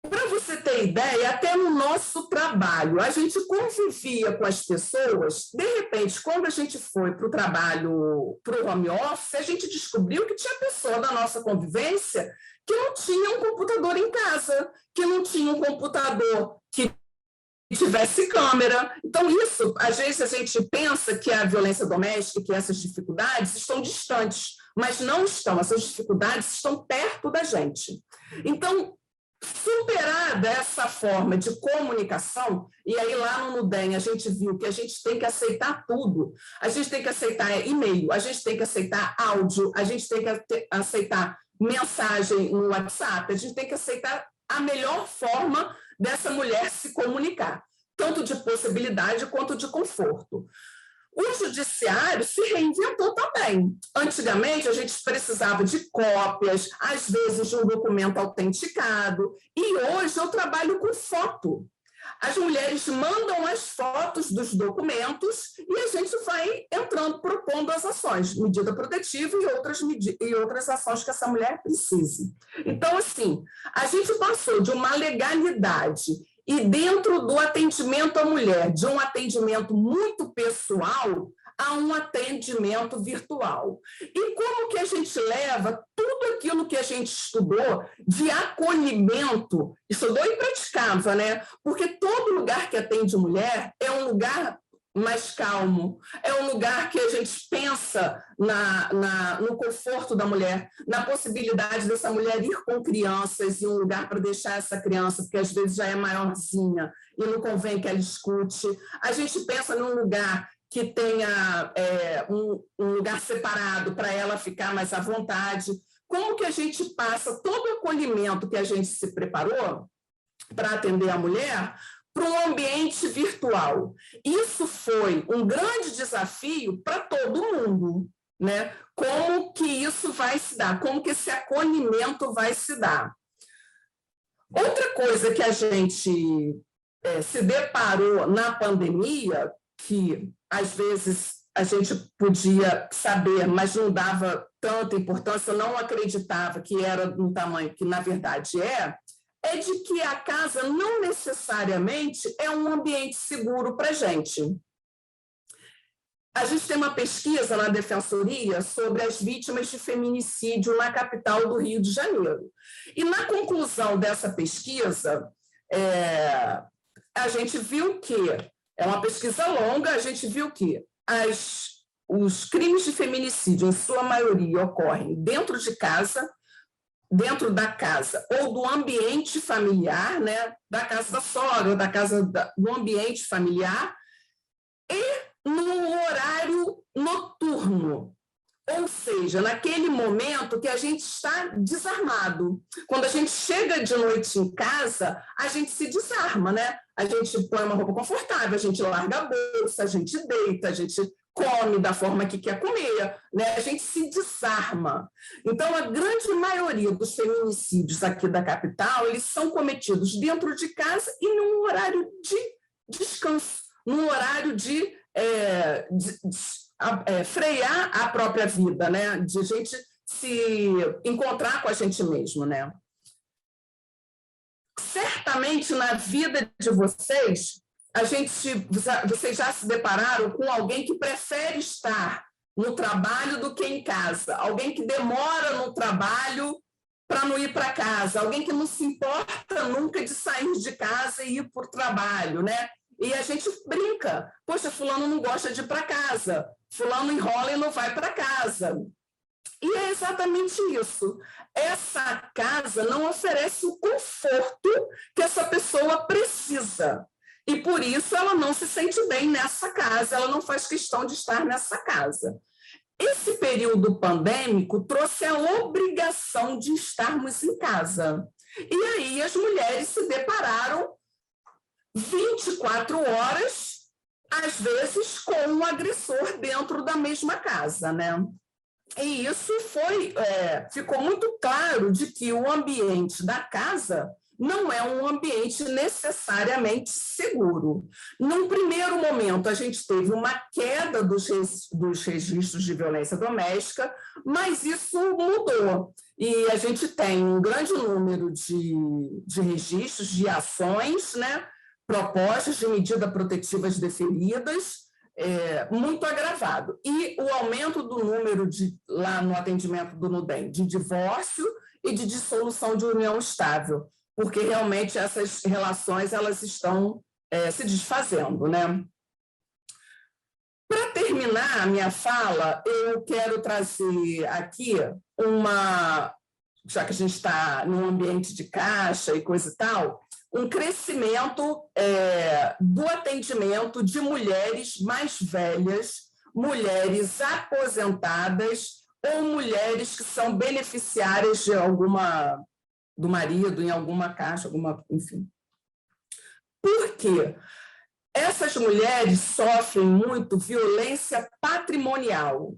Para você ter ideia, até no nosso trabalho, a gente convivia com as pessoas, de repente, quando a gente foi para o trabalho, para o home office, a gente descobriu que tinha pessoa da nossa convivência que não tinha um computador em casa, que não tinha um computador que tivesse câmera. Então, isso, às vezes a gente pensa que a violência doméstica, que essas dificuldades estão distantes, mas não estão, essas dificuldades estão perto da gente. Então, superada essa forma de comunicação, e aí lá no Nudem a gente viu que a gente tem que aceitar tudo, a gente tem que aceitar e-mail, a gente tem que aceitar áudio, a gente tem que aceitar mensagem no WhatsApp, a gente tem que aceitar a melhor forma dessa mulher se comunicar, tanto de possibilidade quanto de conforto. O judiciário se reinventou também. Antigamente, a gente precisava de cópias, às vezes de um documento autenticado, e hoje eu trabalho com foto. As mulheres mandam as fotos dos documentos e a gente vai entrando, propondo as ações, medida protetiva e outras ações que essa mulher precise. Então, assim, a gente passou de uma legalidade e dentro do atendimento à mulher, de um atendimento muito pessoal a um atendimento virtual. E como que a gente leva tudo aquilo que a gente estudou de acolhimento, estudou e praticava, né? Porque todo lugar que atende mulher é um lugar mais calmo, é um lugar que a gente pensa no conforto da mulher, na possibilidade dessa mulher ir com crianças em um lugar para deixar essa criança, porque às vezes já é maiorzinha e não convém que ela escute. A gente pensa num lugar que tenha um lugar separado para ela ficar mais à vontade. Como que a gente passa todo o acolhimento que a gente se preparou para atender a mulher para um ambiente virtual? Isso foi um grande desafio para todo mundo, né? Como que isso vai se dar? Como que esse acolhimento vai se dar? Outra coisa que a gente se deparou na pandemia, que às vezes a gente podia saber, mas não dava tanta importância, eu não acreditava que era no tamanho que na verdade é de que a casa não necessariamente é um ambiente seguro para a gente. A gente tem uma pesquisa na Defensoria sobre as vítimas de feminicídio na capital do Rio de Janeiro. E na conclusão dessa pesquisa, a gente viu que, é uma pesquisa longa, a gente viu que os crimes de feminicídio, em sua maioria, ocorrem dentro de casa, dentro da casa ou do ambiente familiar, né, da casa da sogra, da casa do ambiente familiar, e no horário noturno, ou seja, naquele momento que a gente está desarmado. Quando a gente chega de noite em casa, a gente se desarma, né? A gente põe uma roupa confortável, a gente larga a bolsa, a gente deita, a gente come da forma que quer comer, né? A gente se desarma. Então, a grande maioria dos feminicídios aqui da capital, eles são cometidos dentro de casa e num horário de descanso, num horário de frear a própria vida, né? De a gente se encontrar com a gente mesmo, né? Certamente, na vida de vocês, vocês já se depararam com alguém que prefere estar no trabalho do que em casa, alguém que demora no trabalho para não ir para casa, alguém que não se importa nunca de sair de casa e ir para o trabalho, né? E a gente brinca, poxa, fulano não gosta de ir para casa, fulano enrola e não vai para casa. E é exatamente isso. Essa casa não oferece o conforto que essa pessoa precisa. E, por isso, ela não se sente bem nessa casa, ela não faz questão de estar nessa casa. Esse período pandêmico trouxe a obrigação de estarmos em casa. E aí as mulheres se depararam 24 horas, às vezes, com um agressor dentro da mesma casa, né? E isso ficou muito claro de que o ambiente da casa não é um ambiente necessariamente seguro. Num primeiro momento, a gente teve uma queda dos registros de violência doméstica, mas isso mudou. E a gente tem um grande número de registros, de ações, né, propostas de medidas protetivas deferidas, muito agravado. E o aumento do número lá no atendimento do NUDEM de divórcio e de dissolução de união estável, porque realmente essas relações elas estão se desfazendo, né? Para terminar a minha fala, eu quero trazer aqui já que a gente está num ambiente de caixa e coisa e tal, um crescimento do atendimento de mulheres mais velhas, mulheres aposentadas ou mulheres que são beneficiárias do marido em alguma caixa, enfim. Por quê? Essas mulheres sofrem muito violência patrimonial.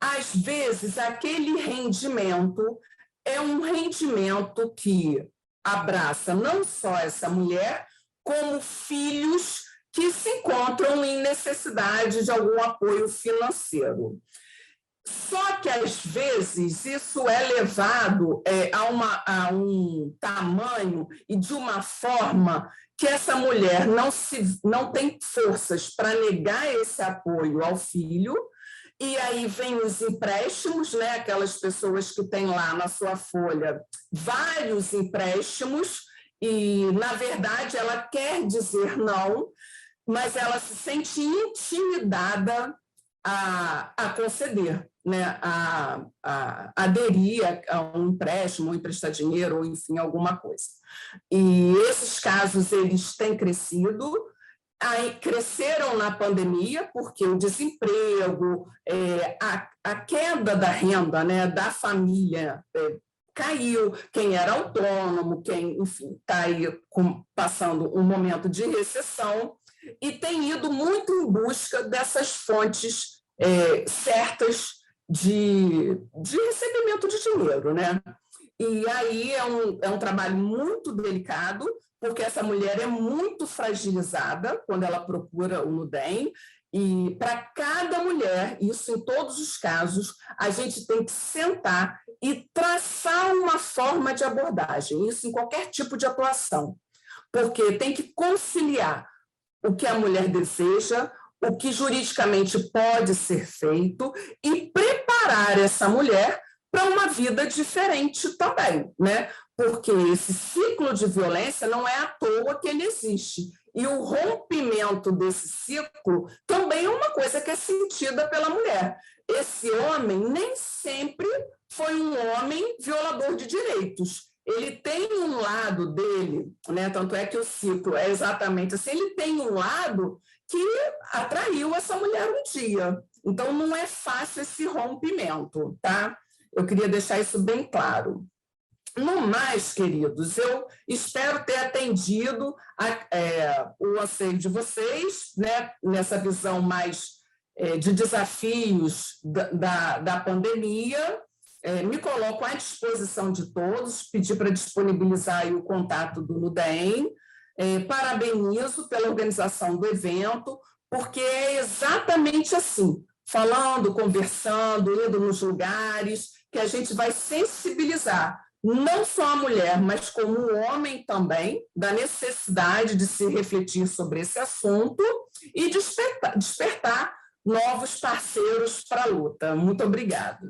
Às vezes, aquele rendimento é um rendimento que abraça não só essa mulher, como filhos que se encontram em necessidade de algum apoio financeiro. Só que, às vezes, isso é levado a um tamanho e de uma forma que essa mulher não tem forças para negar esse apoio ao filho, e aí vem os empréstimos, né? Aquelas pessoas que têm lá na sua folha vários empréstimos, e, na verdade, ela quer dizer não, mas ela se sente intimidada a conceder, né? a aderir a um empréstimo, ou emprestar dinheiro, ou, enfim, alguma coisa. E esses casos eles têm crescido, cresceram na pandemia, porque o desemprego, a queda da renda, né, da família caiu, quem era autônomo, quem, enfim, está aí passando um momento de recessão, e tem ido muito em busca dessas fontes certas de recebimento de dinheiro, né? E aí é um trabalho muito delicado, porque essa mulher é muito fragilizada quando ela procura o NUDEM, e para cada mulher, isso em todos os casos, a gente tem que sentar e traçar uma forma de abordagem, isso em qualquer tipo de atuação, porque tem que conciliar o que a mulher deseja, o que juridicamente pode ser feito, e preparar essa mulher para uma vida diferente também, né? Porque esse ciclo de violência não é à toa que ele existe. E o rompimento desse ciclo também é uma coisa que é sentida pela mulher. Esse homem nem sempre foi um homem violador de direitos. Ele tem um lado dele, né? Tanto é que o ciclo é exatamente assim, ele tem um lado que atraiu essa mulher um dia. Então, não é fácil esse rompimento, tá? Eu queria deixar isso bem claro. No mais, queridos, eu espero ter atendido o anseio de vocês, né, nessa visão mais de desafios da pandemia. Me coloco à disposição de todos, pedir para disponibilizar aí o contato do NUDEM. Parabenizo pela organização do evento, porque é exatamente assim, falando, conversando, indo nos lugares, que a gente vai sensibilizar não só a mulher, mas como o homem também, da necessidade de se refletir sobre esse assunto e despertar novos parceiros para a luta. Muito obrigada.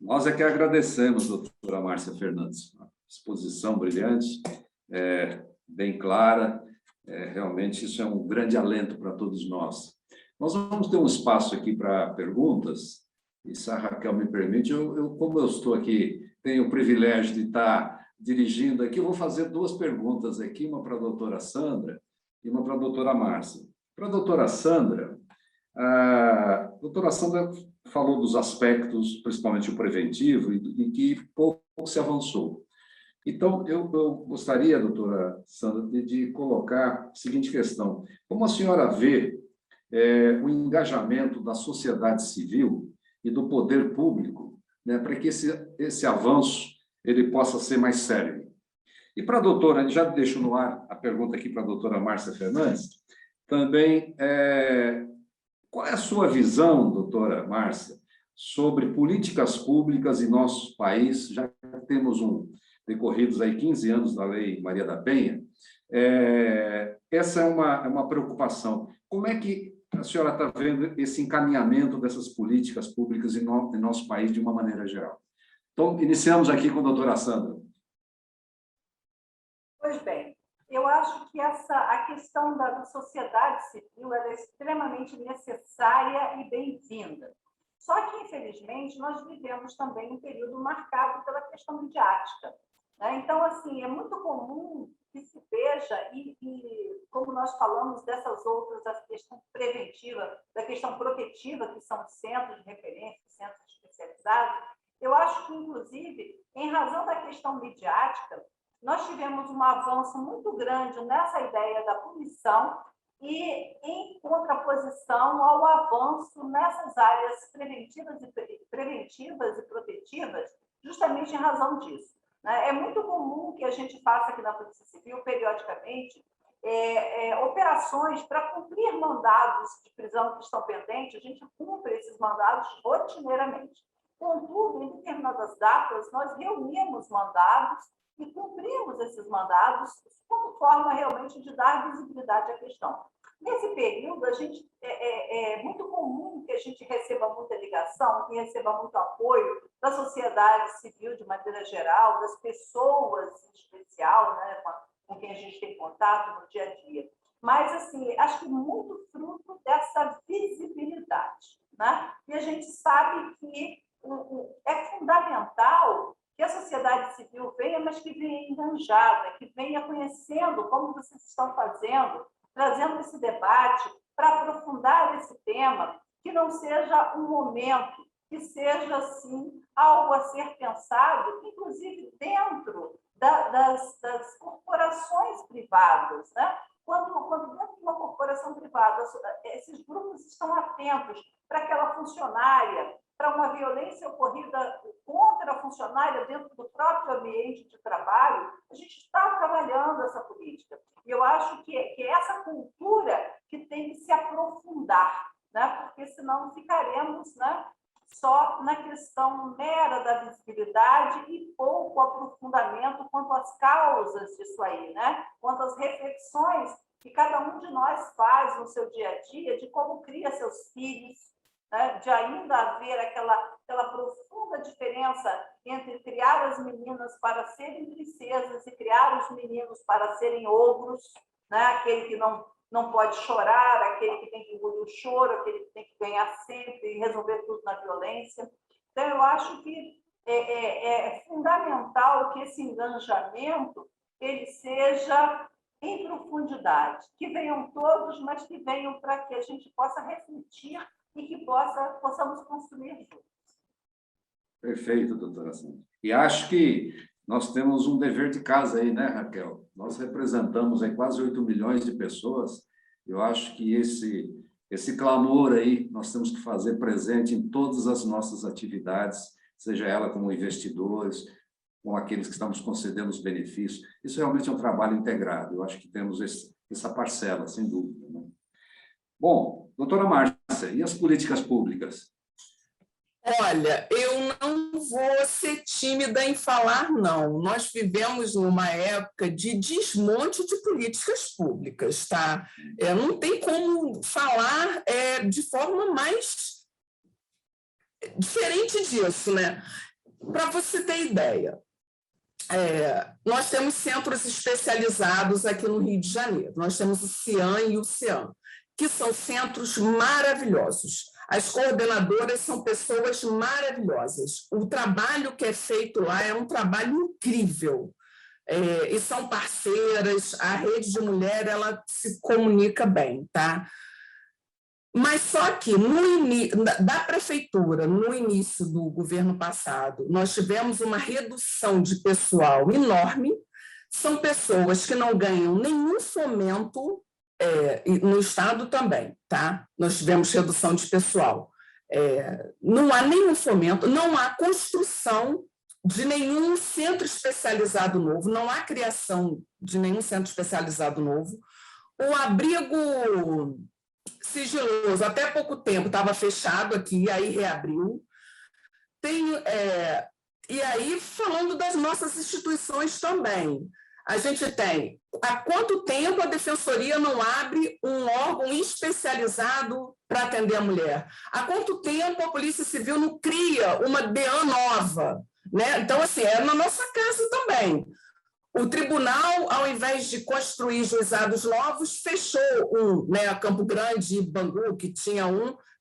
Nós é que agradecemos, doutora Márcia Fernandes. A exposição brilhante, bem clara, realmente isso é um grande alento para todos nós. Nós vamos ter um espaço aqui para perguntas, e se a Raquel me permite, como eu estou aqui, tenho o privilégio de estar dirigindo aqui, eu vou fazer 2 perguntas aqui, uma para a doutora Sandra e uma para a doutora Márcia. Para a doutora Sandra falou dos aspectos, principalmente o preventivo, e que pouco se avançou. Então, eu gostaria, doutora Sandra, de colocar a seguinte questão. Como a senhora vê o engajamento da sociedade civil e do poder público, né, para que esse avanço ele possa ser mais sério? E para a doutora, já deixo no ar a pergunta aqui para a doutora Márcia Fernandes, também, qual é a sua visão, doutora Márcia, sobre políticas públicas em nosso país, já que temos decorridos aí 15 anos da Lei Maria da Penha, essa é uma preocupação. Como é que a senhora está vendo esse encaminhamento dessas políticas públicas em nosso país de uma maneira geral? Então, iniciamos aqui com a doutora Sandra. Pois bem, eu acho que a questão da sociedade civil é extremamente necessária e bem-vinda. Só que, infelizmente, nós vivemos também um período marcado pela questão midiática, né? Então, assim, é muito comum que se veja, e como nós falamos dessas outras, a questão preventiva, da questão protetiva, que são centros de referência, centros especializados, eu acho que, inclusive, em razão da questão midiática, nós tivemos um avanço muito grande nessa ideia da punição e em contraposição ao avanço nessas áreas preventivas e protetivas, justamente em razão disso. É muito comum que a gente faça aqui na Polícia Civil, periodicamente, operações para cumprir mandados de prisão que estão pendentes. A gente cumpre esses mandados rotineiramente. Contudo, em determinadas datas, nós reunimos mandados e cumprimos esses mandados como forma realmente de dar visibilidade à questão. Nesse período, é muito comum que a gente receba muita ligação, que receba muito apoio da sociedade civil de maneira geral, das pessoas em especial, né, com quem a gente tem contato no dia a dia. Mas, assim, acho que muito fruto dessa visibilidade, né? E a gente sabe que é fundamental que a sociedade civil venha, mas que venha enganjada, que venha conhecendo como vocês estão fazendo, trazendo esse debate para aprofundar esse tema, que não seja um momento, que seja, assim, algo a ser pensado, inclusive dentro das corporações privadas, né? Quando dentro de uma corporação privada, esses grupos estão atentos para aquela funcionária, para uma violência ocorrida contra a funcionária dentro do próprio ambiente de trabalho, a gente está trabalhando essa política. E eu acho que é essa cultura que tem que se aprofundar, né? Porque senão ficaremos, né, só na questão mera da visibilidade e pouco aprofundamento quanto às causas disso aí, né? Quanto às reflexões que cada um de nós faz no seu dia a dia, de como cria seus filhos, né? De ainda haver aquela profunda diferença entre criar as meninas para serem princesas e criar os meninos para serem ogros, né? Aquele que não pode chorar, aquele que tem que engolir o choro, aquele que tem que ganhar sempre e resolver tudo na violência. Então, eu acho que é fundamental que esse engajamento ele seja em profundidade, que venham todos, mas que venham para que a gente possa refletir e que possamos construir juntos. Perfeito, doutora Sandra. E acho que nós temos um dever de casa aí, né, Raquel? Nós representamos aí quase 8 milhões de pessoas. Eu acho que esse clamor aí nós temos que fazer presente em todas as nossas atividades, seja ela como investidores, com aqueles que estamos concedendo os benefícios. Isso realmente é um trabalho integrado. Eu acho que temos essa parcela, sem dúvida, né? Bom, doutora Márcia, e as políticas públicas? Olha, eu não vou ser tímida em falar, não. Nós vivemos numa época de desmonte de políticas públicas, tá? Não tem como falar de forma mais diferente disso, né? Para você ter ideia, nós temos centros especializados aqui no Rio de Janeiro. Nós temos o CIAM e o CIAM, que são centros maravilhosos. As coordenadoras são pessoas maravilhosas. O trabalho que é feito lá é um trabalho incrível. E são parceiras, a rede de mulher ela se comunica bem, tá? Mas só que da prefeitura, no início do governo passado, nós tivemos uma redução de pessoal enorme. São pessoas que não ganham nenhum fomento, no Estado também, tá? Nós tivemos redução de pessoal. Não há nenhum fomento, não há construção de nenhum centro especializado novo, não há criação de nenhum centro especializado novo. O abrigo sigiloso, até pouco tempo, estava fechado aqui, aí reabriu. E aí, falando das nossas instituições também, a gente tem, há quanto tempo a Defensoria não abre um órgão especializado para atender a mulher? Há quanto tempo a Polícia Civil não cria uma DEAN nova? Né? Então, assim, na nossa casa também. O tribunal, ao invés de construir juizados novos, fechou né, a Campo Grande e Bangu, que tinha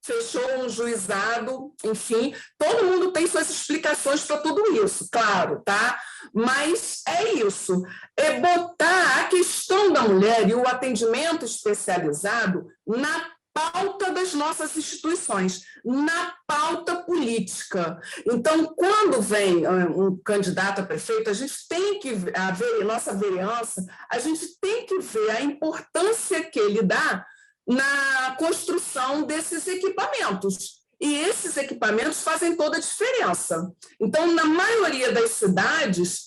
fechou um juizado, enfim, todo mundo tem suas explicações para tudo isso, claro, tá? Mas é isso, é botar a questão da mulher e o atendimento especializado na pauta das nossas instituições, na pauta política. Então, quando vem um candidato a prefeito, a gente tem que ver, nossa vereança, a gente tem que ver a importância que ele dá na construção desses equipamentos. E esses equipamentos fazem toda a diferença. Então, na maioria das cidades,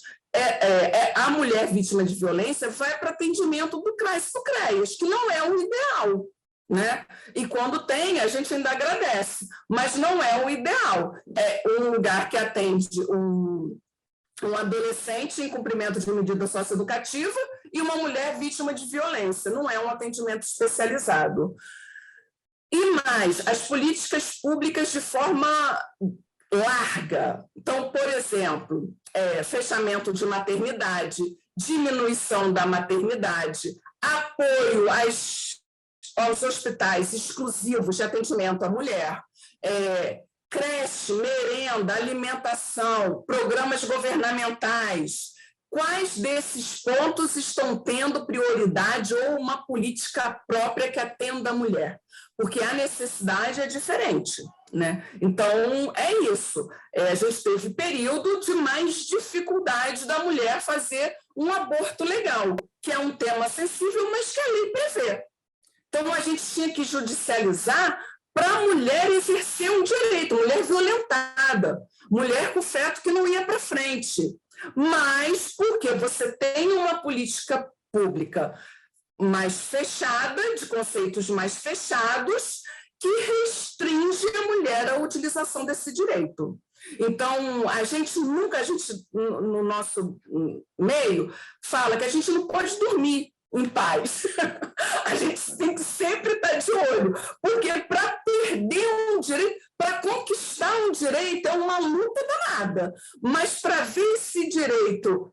a mulher vítima de violência vai para atendimento do CRAS do CREAS, que não é o ideal. Né? E quando tem, a gente ainda agradece, mas não é o ideal. É um lugar que atende um adolescente em cumprimento de medida socioeducativa e uma mulher vítima de violência, não é um atendimento especializado. E mais, as políticas públicas de forma larga. Então, por exemplo, fechamento de maternidade, diminuição da maternidade, apoio aos hospitais exclusivos de atendimento à mulher, creche, merenda, alimentação, programas governamentais. Quais desses pontos estão tendo prioridade ou uma política própria que atenda a mulher? Porque a necessidade é diferente, né? Então, é isso. A gente teve período de mais dificuldade da mulher fazer um aborto legal, que é um tema sensível, mas que a lei prevê. Então, a gente tinha que judicializar para a mulher exercer um direito, mulher violentada, mulher com feto que não ia para frente. Mas porque você tem uma política pública mais fechada, de conceitos mais fechados, que restringe a mulher à utilização desse direito. Então, a gente, no nosso meio, fala que a gente não pode dormir em paz. A gente tem que sempre estar de olho, porque para perder um direito, para conquistar um direito é uma luta danada, mas para ver esse direito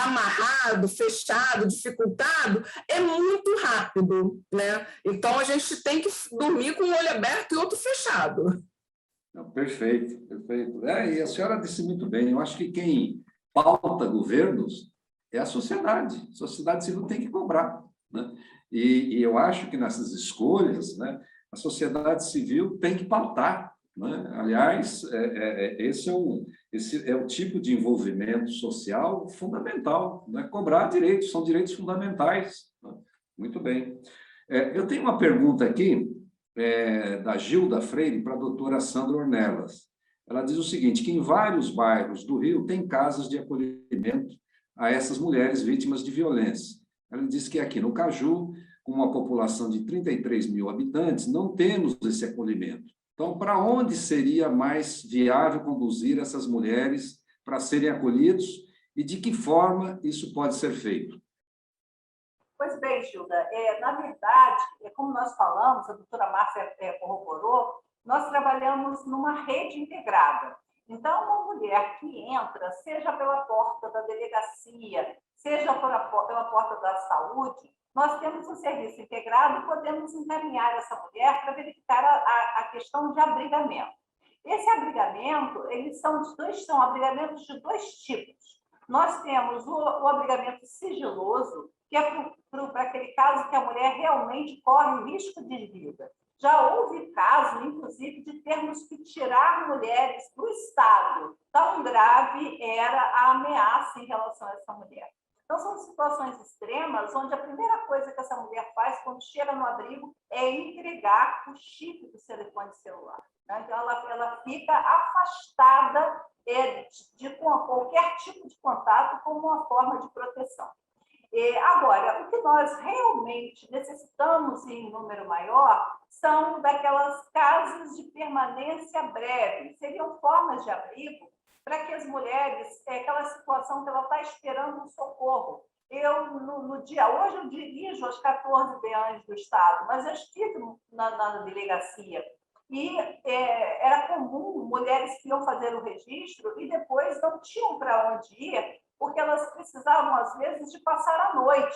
amarrado, fechado, dificultado, é muito rápido, né? Então a gente tem que dormir com um olho aberto e outro fechado. Não, perfeito, perfeito. E a senhora disse muito bem, eu acho que quem pauta governos é a sociedade. A sociedade civil tem que cobrar, né? E eu acho que nessas escolhas, né, a sociedade civil tem que pautar, né? Aliás, esse é o tipo de envolvimento social fundamental, né? Cobrar direitos, são direitos fundamentais, né? Muito bem. Eu tenho uma pergunta aqui da Gilda Freire para a doutora Sandra Ornelas. Ela diz o seguinte, que em vários bairros do Rio tem casas de acolhimento a essas mulheres vítimas de violência. Ela diz que aqui no Caju, com uma população de 33 mil habitantes, não temos esse acolhimento. Então, para onde seria mais viável conduzir essas mulheres para serem acolhidos e de que forma isso pode ser feito? Pois bem, Gilda, na verdade, como nós falamos, a doutora Márcia corroborou, nós trabalhamos numa rede integrada. Então, uma mulher que entra, seja pela porta da delegacia, seja pela porta da saúde, nós temos um serviço integrado e podemos encaminhar essa mulher para verificar a questão de abrigamento. Esse abrigamento, são abrigamentos de dois tipos. Nós temos o abrigamento sigiloso, que é para aquele caso que a mulher realmente corre risco de vida. Já houve caso, inclusive, de termos que tirar mulheres do estado. Tão grave era a ameaça em relação a essa mulher. Então, são situações extremas onde a primeira coisa que essa mulher faz quando chega no abrigo é entregar o chip do telefone celular. Né? Então, ela fica afastada de qualquer tipo de contato como uma forma de proteção. Agora, o que nós realmente necessitamos em número maior são daquelas casas de permanência breve. Seriam formas de abrigo para que as mulheres, aquela situação que ela está esperando um socorro. Hoje eu dirijo as 14 DEANs do Estado, mas eu estive na delegacia e era comum mulheres que iam fazer o registro e depois não tinham para onde ir, porque elas precisavam, às vezes, de passar a noite.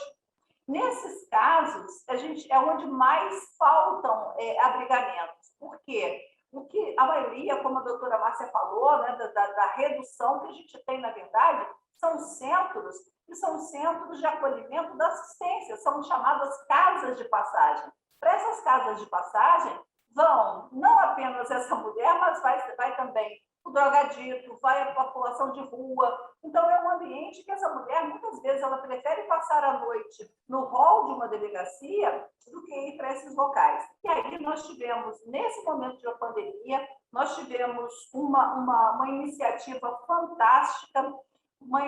Nesses casos, é onde mais faltam abrigamentos. Por quê? Porque a maioria, como a doutora Márcia falou, né, da redução que a gente tem, na verdade, são centros que são centros de acolhimento da assistência, são chamadas casas de passagem. Para essas casas de passagem, vão não apenas essa mulher, mas vai também o drogadito, vai a população de rua. Então, é um ambiente que essa mulher, muitas vezes, ela prefere passar a noite no hall de uma delegacia do que ir para esses locais. E aí nós tivemos, nesse momento de pandemia, nós tivemos uma iniciativa fantástica, uma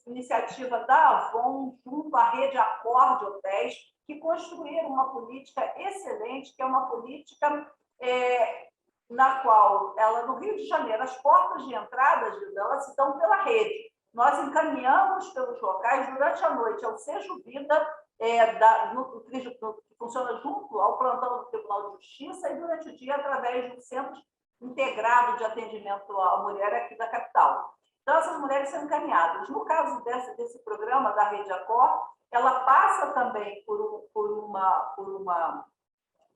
iniciativa da Avon, junto à rede Accor de hotéis, que construíram uma política excelente, que é uma política na qual no Rio de Janeiro, as portas de entrada, Gilda, elas se dão pela rede. Nós encaminhamos pelos locais durante a noite ao Sejo Vida, que funciona junto ao plantão do Tribunal de Justiça, e durante o dia através do Centro Integrado de Atendimento à Mulher aqui da capital. Então, essas mulheres são encaminhadas. No caso desse programa da Rede Accor, ela passa também por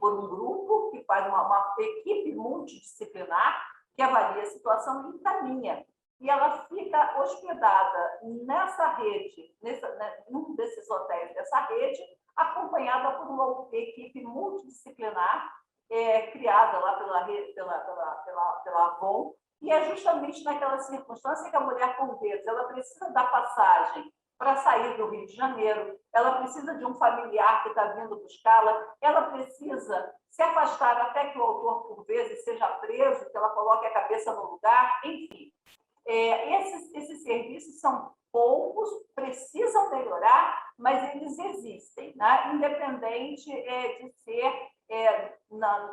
um grupo que faz uma equipe multidisciplinar que avalia a situação e encaminha. E ela fica hospedada nessa rede, num desses hotéis dessa rede, acompanhada por uma equipe multidisciplinar criada lá pela Avon, e é justamente naquela circunstância que a mulher, por vezes, ela precisa da passagem para sair do Rio de Janeiro, ela precisa de um familiar que está vindo buscá-la, ela precisa se afastar até que o autor, por vezes, seja preso, que ela coloque a cabeça no lugar, enfim. Esses serviços são poucos, precisam melhorar, mas eles existem, né? Independente de ser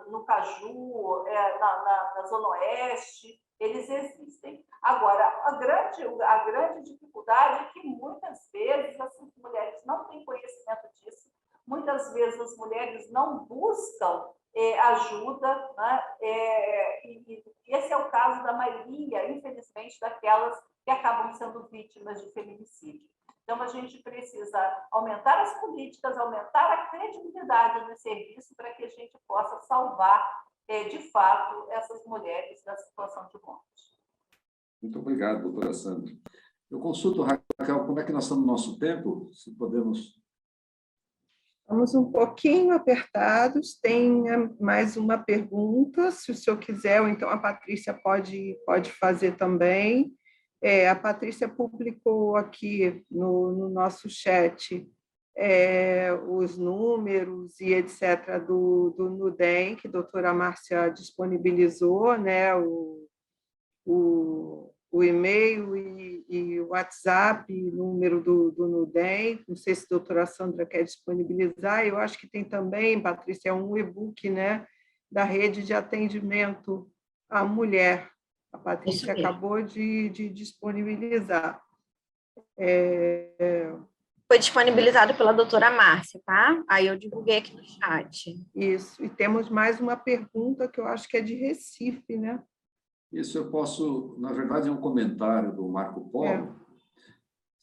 no Caju, na Zona Oeste, eles existem. Agora, a grande dificuldade é que muitas vezes as mulheres não têm conhecimento disso, muitas vezes as mulheres não buscam ajuda, né? E esse é o caso da maioria, infelizmente, daquelas que acabam sendo vítimas de feminicídio. Então, a gente precisa aumentar as políticas, aumentar a credibilidade do serviço para que a gente possa salvar, de fato, essas mulheres da situação de morte. Muito obrigado, doutora Sandra. Eu consulto, Raquel, como é que nós estamos no nosso tempo? Se podemos... Estamos um pouquinho apertados, tem mais uma pergunta, se o senhor quiser, ou então a Patrícia pode fazer também. A Patrícia publicou aqui no nosso chat os números e etc. do Nudem, que a doutora Márcia disponibilizou, né, o e-mail e o WhatsApp, número do Nudem. Não sei se a doutora Sandra quer disponibilizar. Eu acho que tem também, Patrícia, um e-book, né, da rede de atendimento à mulher. A Isso Patrícia mesmo. acabou de disponibilizar. Foi disponibilizado pela doutora Márcia, tá? Aí eu divulguei aqui no chat. Isso. E temos mais uma pergunta que eu acho que é de Recife, né? Isso eu posso, na verdade, é um comentário do Marco Polo.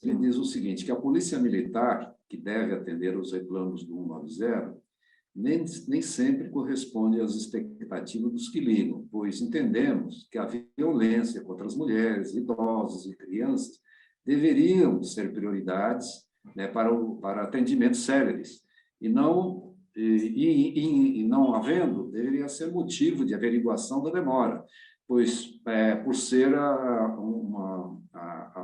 Ele diz o seguinte, que a Polícia Militar, que deve atender os reclamos do 190, nem sempre corresponde às expectativas dos que ligam, pois entendemos que a violência contra as mulheres, idosos e crianças deveriam ser prioridades, né, para atendimentos céleres, e não havendo, deveria ser motivo de averiguação da demora, pois, por ser a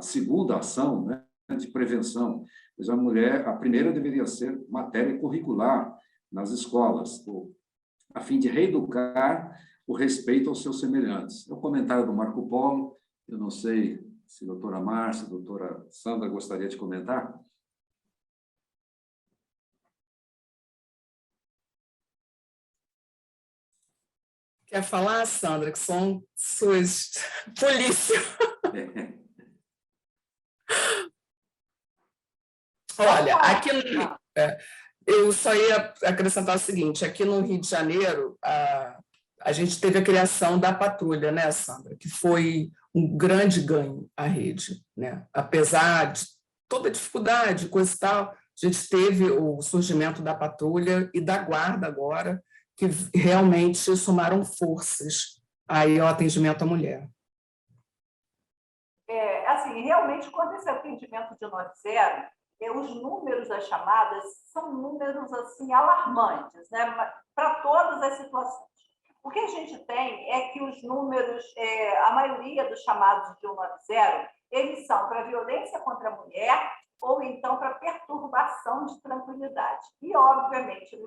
segunda ação, né, de prevenção, pois a primeira deveria ser matéria curricular nas escolas, a fim de reeducar o respeito aos seus semelhantes. É o comentário do Marco Polo, eu não sei se a doutora Márcia, a doutora Sandra gostaria de comentar. Quer falar, Sandra, que são suas polícia? Olha, aqui no... eu só ia acrescentar o seguinte, aqui no Rio de Janeiro, a gente teve a criação da patrulha, né, Sandra, que foi um grande ganho à rede, né? Apesar de toda a dificuldade, coisa e tal, a gente teve o surgimento da patrulha e da guarda agora, que realmente somaram forças aí ao atendimento à mulher. Assim, realmente, quando esse atendimento de 90, os números das chamadas são números assim alarmantes, né, para todas as situações. O que a gente tem é que os números, a maioria dos chamados de 190, eles são para violência contra a mulher ou então para perturbação de tranquilidade. E, obviamente,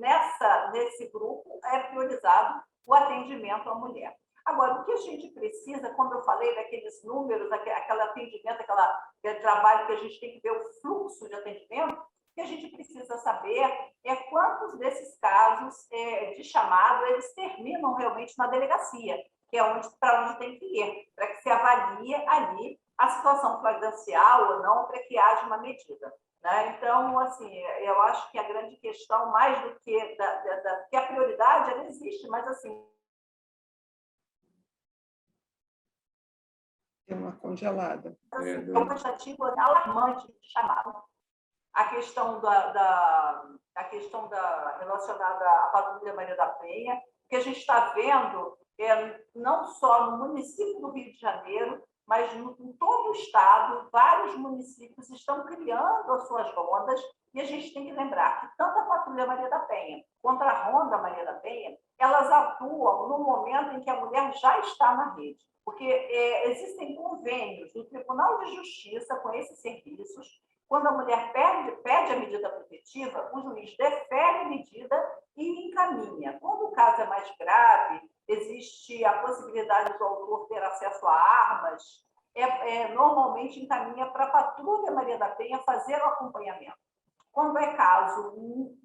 nesse grupo é priorizado o atendimento à mulher. Agora, o que a gente precisa, quando eu falei daqueles números, aquele atendimento, aquele trabalho que a gente tem que ver o fluxo de atendimento, o que a gente precisa saber é quantos desses casos de chamado eles terminam realmente na delegacia, que é para onde tem que ir, para que se avalie ali a situação flagrancial ou não, para que haja uma medida. Né? Então, assim, eu acho que a grande questão, mais do que que a prioridade, ela existe, mas assim, Tem uma congelada. é um quantitativo alarmante de chamado. A questão relacionada à Patrulha Maria da Penha, que a gente está vendo não só no município do Rio de Janeiro, mas em todo o estado, vários municípios estão criando as suas rondas, e a gente tem que lembrar que tanto a Patrulha Maria da Penha quanto a Ronda Maria da Penha, elas atuam no momento em que a mulher já está na rede, porque existem convênios do Tribunal de Justiça com esses serviços. Quando a mulher pede a medida protetiva, o juiz defere a medida e encaminha. Quando o caso é mais grave, existe a possibilidade do autor ter acesso a armas, normalmente encaminha para a Patrulha Maria da Penha fazer o acompanhamento. Quando é caso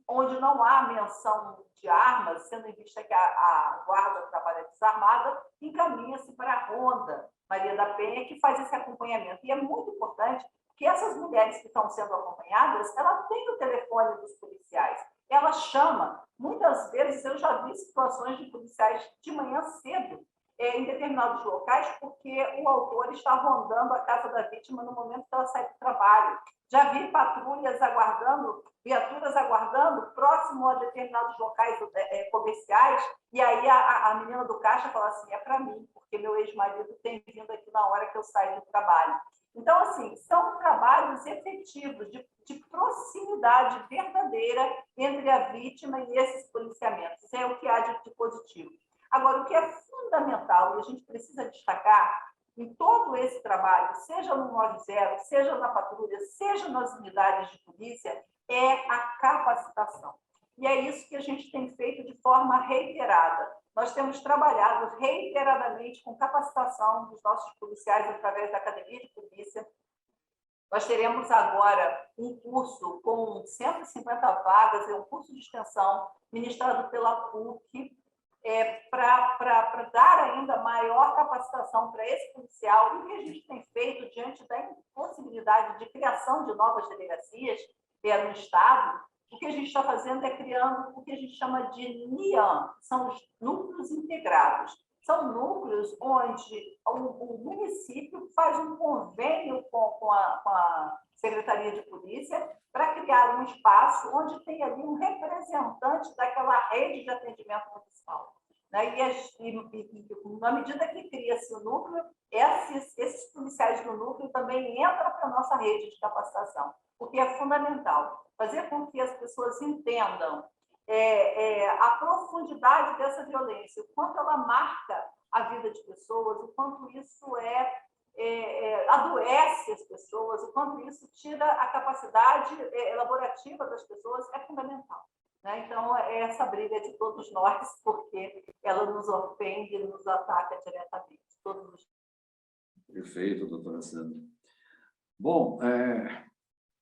onde não há menção de armas, sendo em vista que a guarda trabalha desarmada, encaminha-se para a Ronda Maria da Penha, que faz esse acompanhamento. E é muito importante que essas mulheres que estão sendo acompanhadas, ela tem o telefone dos policiais, ela chama. Muitas vezes eu já vi situações de policiais de manhã cedo, em determinados locais, porque o autor está rondando a casa da vítima no momento que ela sai do trabalho. Já vi patrulhas aguardando, viaturas aguardando próximo a determinados locais comerciais, e aí a menina do caixa fala assim, é para mim, porque meu ex-marido tem vindo aqui na hora que eu saio do trabalho. Então, assim, são trabalhos efetivos, de proximidade verdadeira entre a vítima e esses policiamentos. Isso é o que há de positivo. Agora, o que é fundamental, e a gente precisa destacar em todo esse trabalho, seja no 90, seja na patrulha, seja nas unidades de polícia, é a capacitação. E é isso que a gente tem feito de forma reiterada. Nós temos trabalhado reiteradamente com capacitação dos nossos policiais através da Academia de Polícia. Nós teremos agora um curso com 150 vagas, é um curso de extensão ministrado pela PUC, para dar ainda maior capacitação para esse policial. E o que a gente tem feito diante da impossibilidade de criação de novas delegacias no Estado, o que a gente está fazendo é criando o que a gente chama de NIAM, são os núcleos integrados. São núcleos onde o município faz um convênio com a Secretaria de Polícia para criar um espaço onde tem ali um representante daquela rede de atendimento municipal. Né? E na medida que cria-se o núcleo, esses policiais do núcleo também entram para a nossa rede de capacitação, porque é fundamental fazer com que as pessoas entendam a profundidade dessa violência, o quanto ela marca a vida de pessoas, o quanto isso adoece as pessoas, o quanto isso tira a capacidade elaborativa das pessoas, é fundamental. Né? Então, essa briga é de todos nós, porque ela nos ofende e nos ataca diretamente. Todos. Perfeito, doutora Sandra. Bom,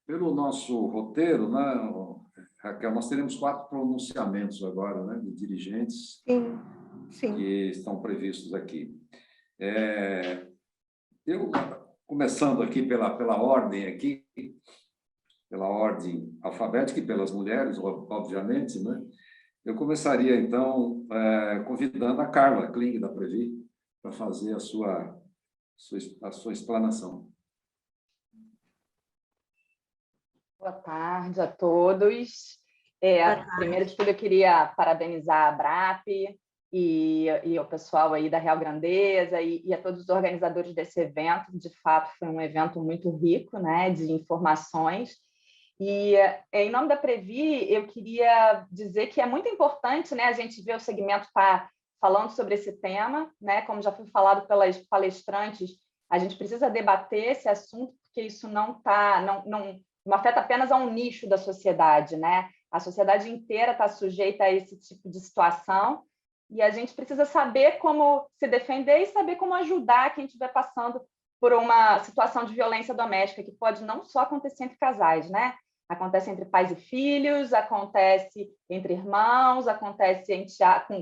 pelo nosso roteiro, né, Raquel, nós teremos 4 pronunciamentos agora, né, de dirigentes que estão previstos aqui. Eu, começando aqui pela ordem alfabética e pelas mulheres, obviamente, né, eu começaria, então, convidando a Carla Kling, da Previ, para fazer a sua explanação. Boa tarde a todos. Primeiro de tudo, eu queria parabenizar a ABRAP e o pessoal aí da Real Grandeza e a todos os organizadores desse evento. De fato, foi um evento muito rico, né, de informações. E, em nome da Previ, eu queria dizer que é muito importante, né, a gente ver o segmento estar falando sobre esse tema, né, como já foi falado pelas palestrantes, a gente precisa debater esse assunto, porque isso não afeta apenas a um nicho da sociedade, né? A sociedade inteira está sujeita a esse tipo de situação e a gente precisa saber como se defender e saber como ajudar quem estiver passando por uma situação de violência doméstica, que pode não só acontecer entre casais, né? Acontece entre pais e filhos, acontece entre irmãos, acontece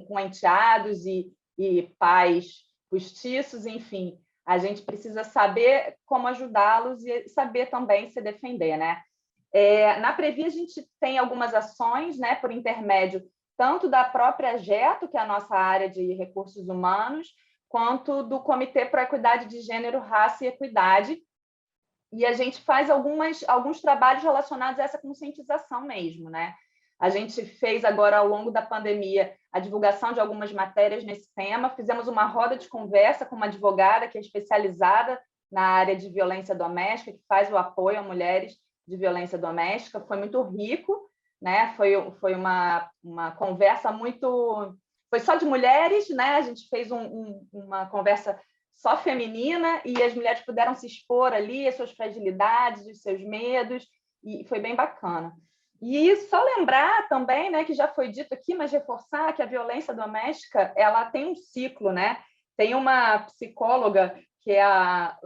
com enteados e pais postiços, enfim. A gente precisa saber como ajudá-los e saber também se defender, né? Na Previ, a gente tem algumas ações, né, por intermédio tanto da própria GETO, que é a nossa área de recursos humanos, quanto do Comitê para a Equidade de Gênero, Raça e Equidade. E a gente faz alguns trabalhos relacionados a essa conscientização mesmo, né? A gente fez agora, ao longo da pandemia, a divulgação de algumas matérias nesse tema, fizemos uma roda de conversa com uma advogada que é especializada na área de violência doméstica, que faz o apoio a mulheres de violência doméstica, foi muito rico, né? Foi uma conversa muito... Foi só de mulheres, né? A gente fez uma conversa só feminina e as mulheres puderam se expor ali, as suas fragilidades, os seus medos, e foi bem bacana. E só lembrar também, né, que já foi dito aqui, mas reforçar que a violência doméstica ela tem um ciclo, né? Tem uma psicóloga que é a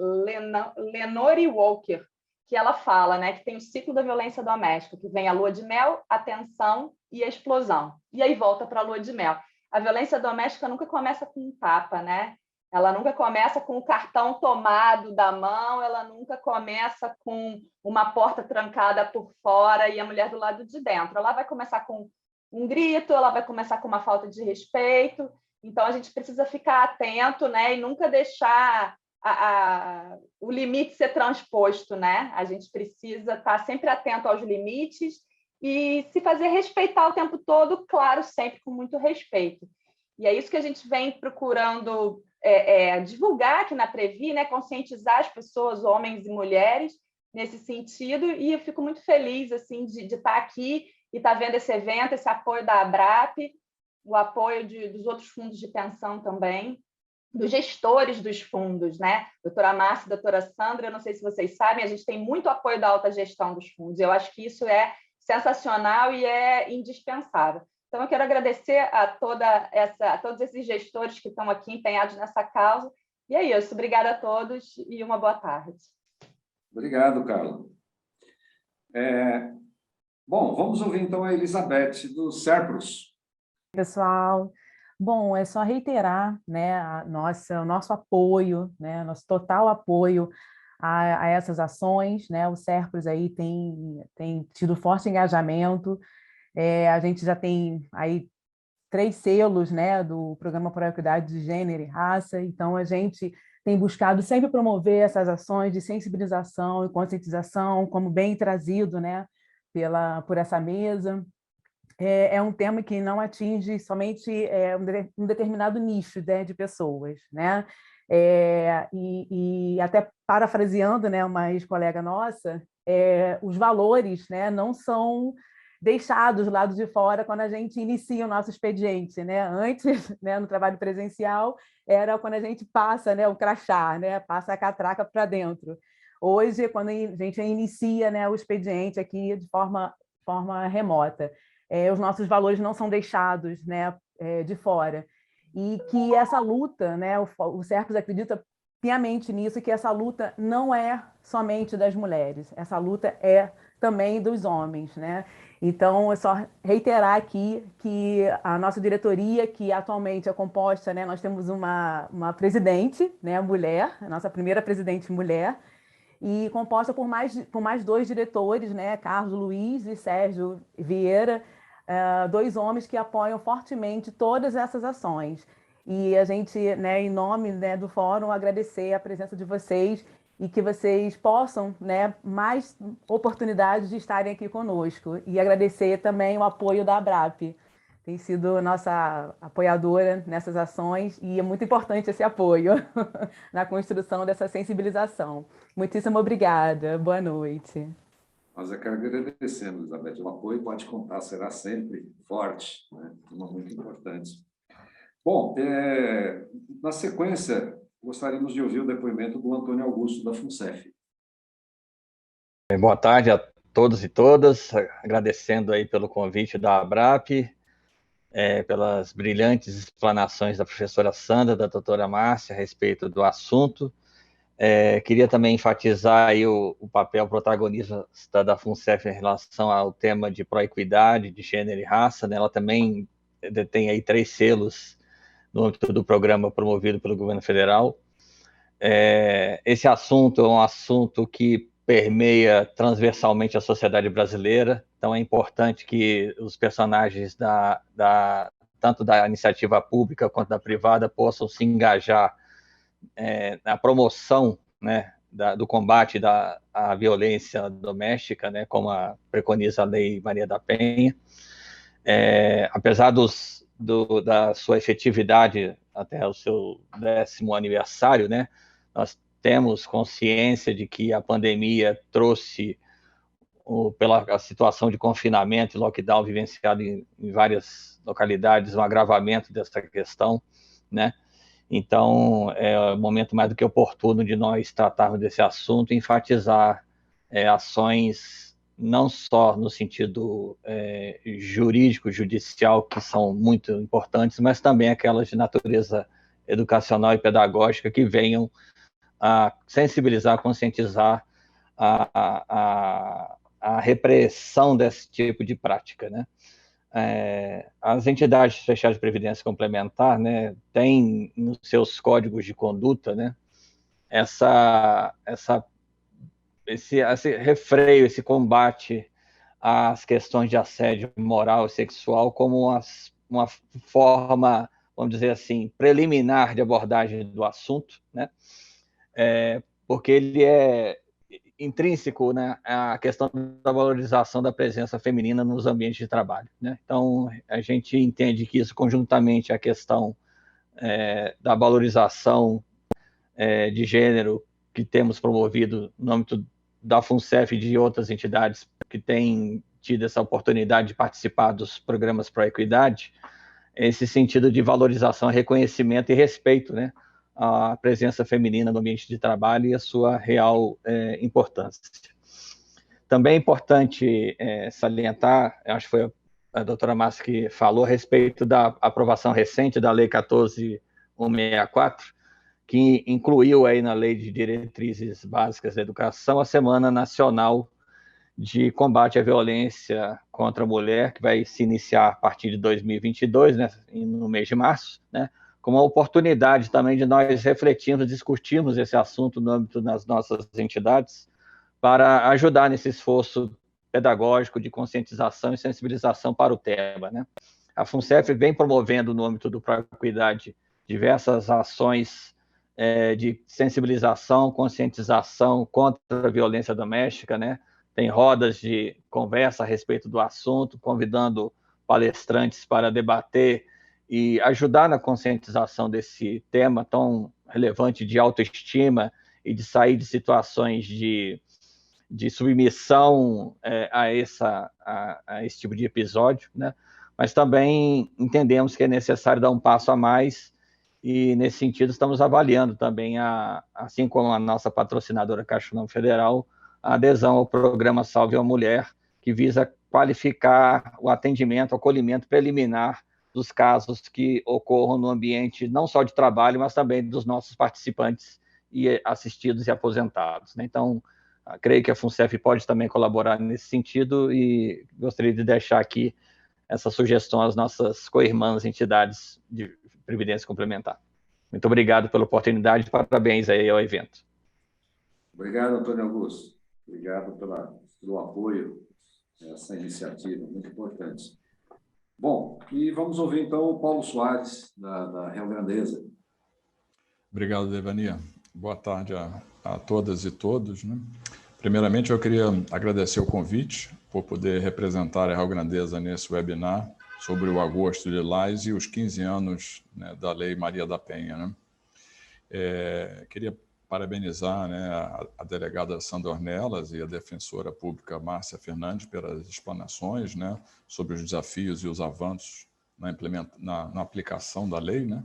Lenore Walker, que ela fala, né, que tem o ciclo da violência doméstica, que vem a lua de mel, a tensão e a explosão. E aí volta para a lua de mel. A violência doméstica nunca começa com um tapa, né? Ela nunca começa com o cartão tomado da mão, ela nunca começa com uma porta trancada por fora e a mulher do lado de dentro. Ela vai começar com um grito, ela vai começar com uma falta de respeito. Então, a gente precisa ficar atento, né, e nunca deixar o limite ser transposto, né? A gente precisa estar sempre atento aos limites e se fazer respeitar o tempo todo, claro, sempre com muito respeito. E é isso que a gente vem procurando divulgar aqui na Previ, né? Conscientizar as pessoas, homens e mulheres, nesse sentido, e eu fico muito feliz assim, de estar aqui e estar vendo esse evento, esse apoio da ABRAP, o apoio dos outros fundos de pensão também, dos gestores dos fundos, né? Doutora Márcia e doutora Sandra, eu não sei se vocês sabem, a gente tem muito apoio da alta gestão dos fundos, eu acho que isso é sensacional e é indispensável. Então, eu quero agradecer a todos esses gestores que estão aqui empenhados nessa causa. E é isso. Obrigada a todos e uma boa tarde. Obrigado, Carla. Bom, vamos ouvir, então, a Elizabeth, do Cerpros. Pessoal, Bom, é só reiterar, né, o nosso apoio, né, nosso total apoio a essas ações, né? O Serpros aí tem tido forte engajamento. A gente já tem aí 3 selos, né, do Programa por Equidade de Gênero e Raça, então a gente tem buscado sempre promover essas ações de sensibilização e conscientização, como bem trazido, né, por essa mesa. É um tema que não atinge somente um determinado nicho, né, de pessoas, né? E até parafraseando, né, uma ex-colega nossa, os valores, né, não são deixados do lado de fora quando a gente inicia o nosso expediente, né? Antes, né, no trabalho presencial, era quando a gente passa, né, o crachá, né, passa a catraca para dentro. Hoje, quando a gente inicia, né, o expediente aqui de forma remota, os nossos valores não são deixados, né, de fora. E que essa luta, né, o Serpros acredita piamente nisso, que essa luta não é somente das mulheres, essa luta é também dos homens, né? Então, é só reiterar aqui que a nossa diretoria, que atualmente é composta, né, nós temos uma presidente, né, mulher, a nossa primeira presidente mulher, e composta por mais 2 diretores, né, Carlos Luiz e Sérgio Vieira, 2 homens que apoiam fortemente todas essas ações. E a gente, né, em nome, né, do fórum, agradecer a presença de vocês e que vocês possam, né, mais oportunidades de estarem aqui conosco. E agradecer também o apoio da ABRAP. Tem sido nossa apoiadora nessas ações e é muito importante esse apoio na construção dessa sensibilização. Muitíssimo obrigada. Boa noite. Nós é que agradecemos, Elizabeth. O apoio, pode contar, será sempre forte, né? Muito importante. Bom, na sequência, gostaríamos de ouvir o depoimento do Antônio Augusto, da FUNCEF. Boa tarde a todos e todas, agradecendo aí pelo convite da ABRAP, pelas brilhantes explanações da professora Sandra, da doutora Márcia, a respeito do assunto. Queria também enfatizar aí o papel protagonista da FUNCEF em relação ao tema de proequidade, de gênero e raça, né? Ela também detém aí 3 selos no âmbito do programa promovido pelo governo federal. Esse assunto é um assunto que permeia transversalmente a sociedade brasileira, então é importante que os personagens tanto da iniciativa pública quanto da privada possam se engajar na promoção, né, do combate à violência doméstica, né, como preconiza a Lei Maria da Penha. Apesar da sua efetividade até o seu 10º aniversário, né, nós temos consciência de que a pandemia trouxe, pela situação de confinamento e lockdown vivenciado em várias localidades, um agravamento dessa questão, né? Então, é um momento mais do que oportuno de nós tratarmos desse assunto e enfatizar ações não só no sentido jurídico, judicial, que são muito importantes, mas também aquelas de natureza educacional e pedagógica que venham a sensibilizar, conscientizar a repressão desse tipo de prática, né? As entidades fechadas de previdência complementar, né, têm nos seus códigos de conduta, né, esse refreio, esse combate às questões de assédio moral e sexual como uma forma, vamos dizer assim, preliminar de abordagem do assunto, né, porque ele é intrínseco, né, à questão da valorização da presença feminina nos ambientes de trabalho, né? Então, a gente entende que isso, conjuntamente à questão da valorização de gênero que temos promovido no âmbito da FUNCEF e de outras entidades que têm tido essa oportunidade de participar dos programas Proequidade, esse sentido de valorização, reconhecimento e respeito, né, a presença feminina no ambiente de trabalho e a sua real importância. Também é importante salientar, acho que foi a doutora Márcia que falou a respeito da aprovação recente da Lei 14.164, que incluiu aí na Lei de Diretrizes Básicas da Educação a Semana Nacional de combate à violência contra a mulher, que vai se iniciar a partir de 2022, né, no mês de março, né, como uma oportunidade também de nós refletirmos, discutirmos esse assunto no âmbito das nossas entidades, para ajudar nesse esforço pedagógico de conscientização e sensibilização para o tema, né. A FUNCEF vem promovendo, no âmbito do Proequidade, diversas ações de sensibilização, conscientização contra a violência doméstica, né? Tem rodas de conversa a respeito do assunto, convidando palestrantes para debater e ajudar na conscientização desse tema tão relevante de autoestima e de sair de situações de submissão a esse tipo de episódio, né? Mas também entendemos que é necessário dar um passo a mais e, nesse sentido, estamos avaliando também, assim como a nossa patrocinadora Caixa Econômica Federal, a adesão ao programa Salve a Mulher, que visa qualificar o atendimento, o acolhimento preliminar dos casos que ocorram no ambiente não só de trabalho, mas também dos nossos participantes e assistidos e aposentados, né? Então, creio que a FUNCEF pode também colaborar nesse sentido e gostaria de deixar aqui essa sugestão às nossas co-irmãs entidades de Previdência Complementar. Muito obrigado pela oportunidade e parabéns aí ao evento. Obrigado, Antônio Augusto. Obrigado pelo apoio a essa iniciativa, muito importante. Bom, e vamos ouvir então o Paulo Soares, da Rio Grandeza. Obrigado, Devania. Boa tarde a todas e todos, né? Primeiramente, eu queria agradecer o convite por poder representar a Rio Grandeza nesse webinar sobre o Agosto Lilás e os 15 anos, né, da Lei Maria da Penha, né? Queria parabenizar, né, a delegada Sandra Ornelas e a defensora pública Márcia Fernandes pelas explanações, né, sobre os desafios e os avanços na aplicação da lei, né?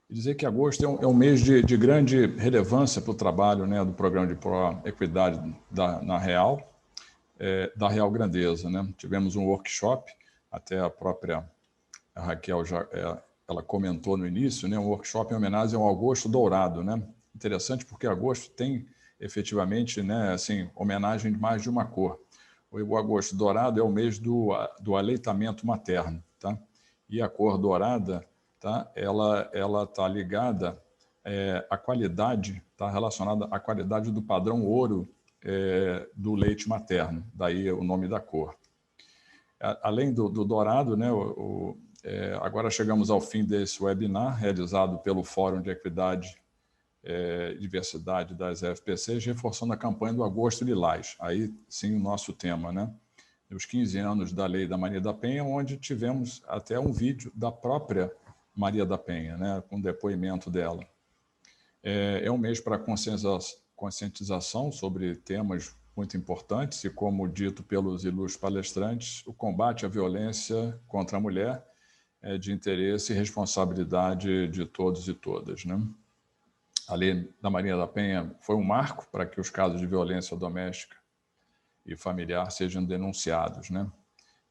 E dizer que agosto é um mês de grande relevância para o trabalho, né, do Programa de Proequidade da Real Grandeza, né? Tivemos um workshop, até a própria Raquel ela comentou no início, né, um workshop em homenagem ao Agosto Dourado, né? Interessante porque agosto tem efetivamente, né, assim, homenagem de mais de uma cor. O Agosto Dourado é o mês do aleitamento materno, tá? E a cor dourada, tá? Ela está ligada à qualidade, está relacionada à qualidade do padrão ouro do leite materno, daí o nome da cor. Além do dourado, né, agora chegamos ao fim desse webinar, realizado pelo Fórum de Equidade e Diversidade das FPCs, reforçando a campanha do Agosto Lilás. Aí sim o nosso tema, né? Os 15 anos da Lei da Maria da Penha, onde tivemos até um vídeo da própria Maria da Penha, né, com depoimento dela. É um mês para conscientização sobre temas muito importantes e, como dito pelos ilustres palestrantes, o combate à violência contra a mulher é de interesse e responsabilidade de todos e todas, né? A Lei da Maria da Penha foi um marco para que os casos de violência doméstica e familiar sejam denunciados, né?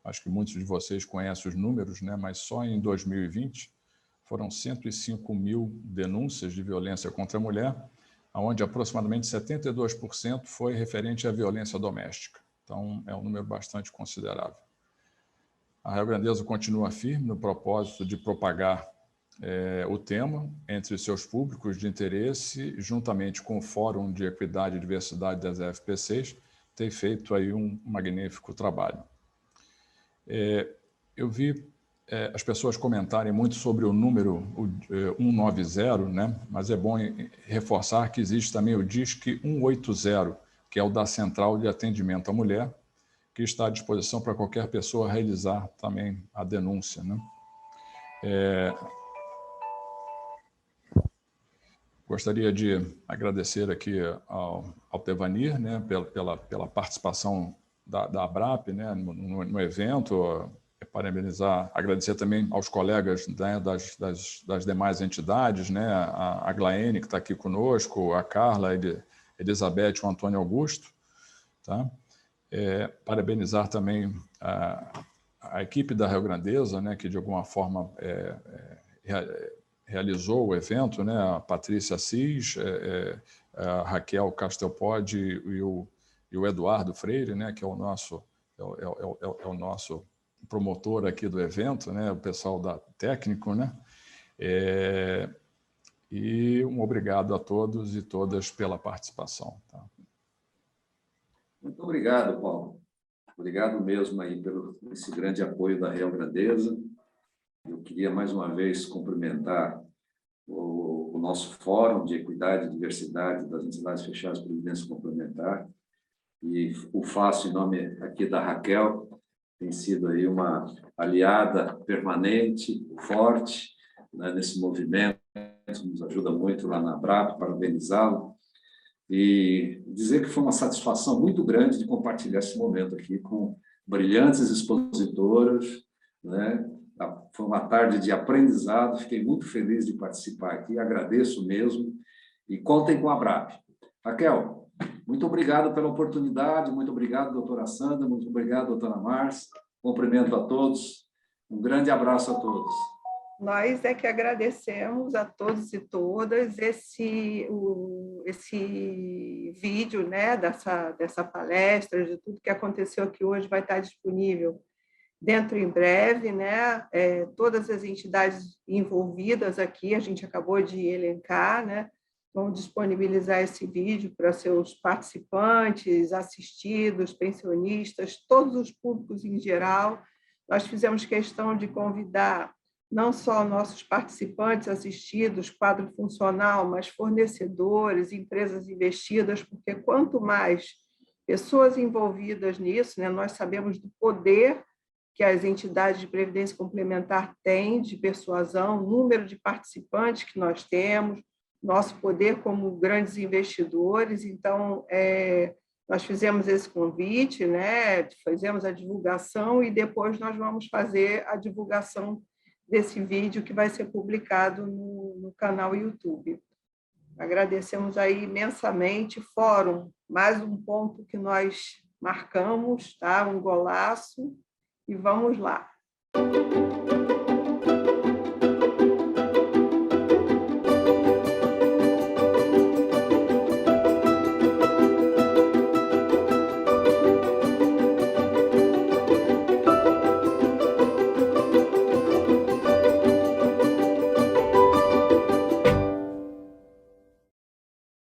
Acho que muitos de vocês conhecem os números, né? Mas só em 2020 foram 105 mil denúncias de violência contra a mulher, onde aproximadamente 72% foi referente à violência doméstica. Então, é um número bastante considerável. A Rio Grandeza continua firme no propósito de propagar o tema entre seus públicos de interesse, juntamente com o Fórum de Equidade e Diversidade das FPCs, tem feito aí um magnífico trabalho. Eu vi as pessoas comentarem muito sobre o número 190, né? Mas é bom reforçar que existe também o DISC 180, que é o da Central de Atendimento à Mulher, que está à disposição para qualquer pessoa realizar também a denúncia, né? Gostaria de agradecer aqui ao Tevanir, né, pela participação da ABRAP, né, no evento, parabenizar, agradecer também aos colegas, né, das demais entidades, né, a Glaene, que está aqui conosco, a Carla, a Elizabeth, o Antônio Augusto, tá? Parabenizar também a equipe da Rio Grandeza, né, que de alguma forma realizou o evento, né, a Patrícia Assis, a Raquel Castelpode e o e o Eduardo Freire, né, que é o nosso promotor aqui do evento, né, o pessoal da técnico, né? E um obrigado a todos e todas pela participação. Tá? Muito obrigado, Paulo. Obrigado mesmo aí pelo esse grande apoio da Real Grandeza. Eu queria mais uma vez cumprimentar o nosso Fórum de Equidade e Diversidade das Entidades Fechadas de Previdência Complementar, e o faço em nome aqui da Raquel, tem sido aí uma aliada permanente, forte, né, nesse movimento, nos ajuda muito lá na ABRAP, parabenizá-lo, e dizer que foi uma satisfação muito grande de compartilhar esse momento aqui com brilhantes expositoras, né? Foi uma tarde de aprendizado, fiquei muito feliz de participar aqui, agradeço mesmo, e contem com a ABRAP. Raquel, muito obrigado pela oportunidade, muito obrigado, doutora Sandra, muito obrigado, doutora Márcia, cumprimento a todos, um grande abraço a todos. Nós é que agradecemos a todos e todas esse vídeo, né, dessa palestra, de tudo que aconteceu aqui hoje vai estar disponível dentro em breve, né? Todas as entidades envolvidas aqui, a gente acabou de elencar, né? Vão disponibilizar esse vídeo para seus participantes, assistidos, pensionistas, todos os públicos em geral. Nós fizemos questão de convidar não só nossos participantes assistidos, quadro funcional, mas fornecedores, empresas investidas, porque quanto mais pessoas envolvidas nisso, né, nós sabemos do poder que as entidades de previdência complementar têm de persuasão, o número de participantes que nós temos, nosso poder como grandes investidores. Então, nós fizemos esse convite, né? Fizemos a divulgação e depois nós vamos fazer a divulgação desse vídeo que vai ser publicado no canal YouTube. Agradecemos aí imensamente, Fórum, mais um ponto que nós marcamos, tá? Um golaço, e vamos lá.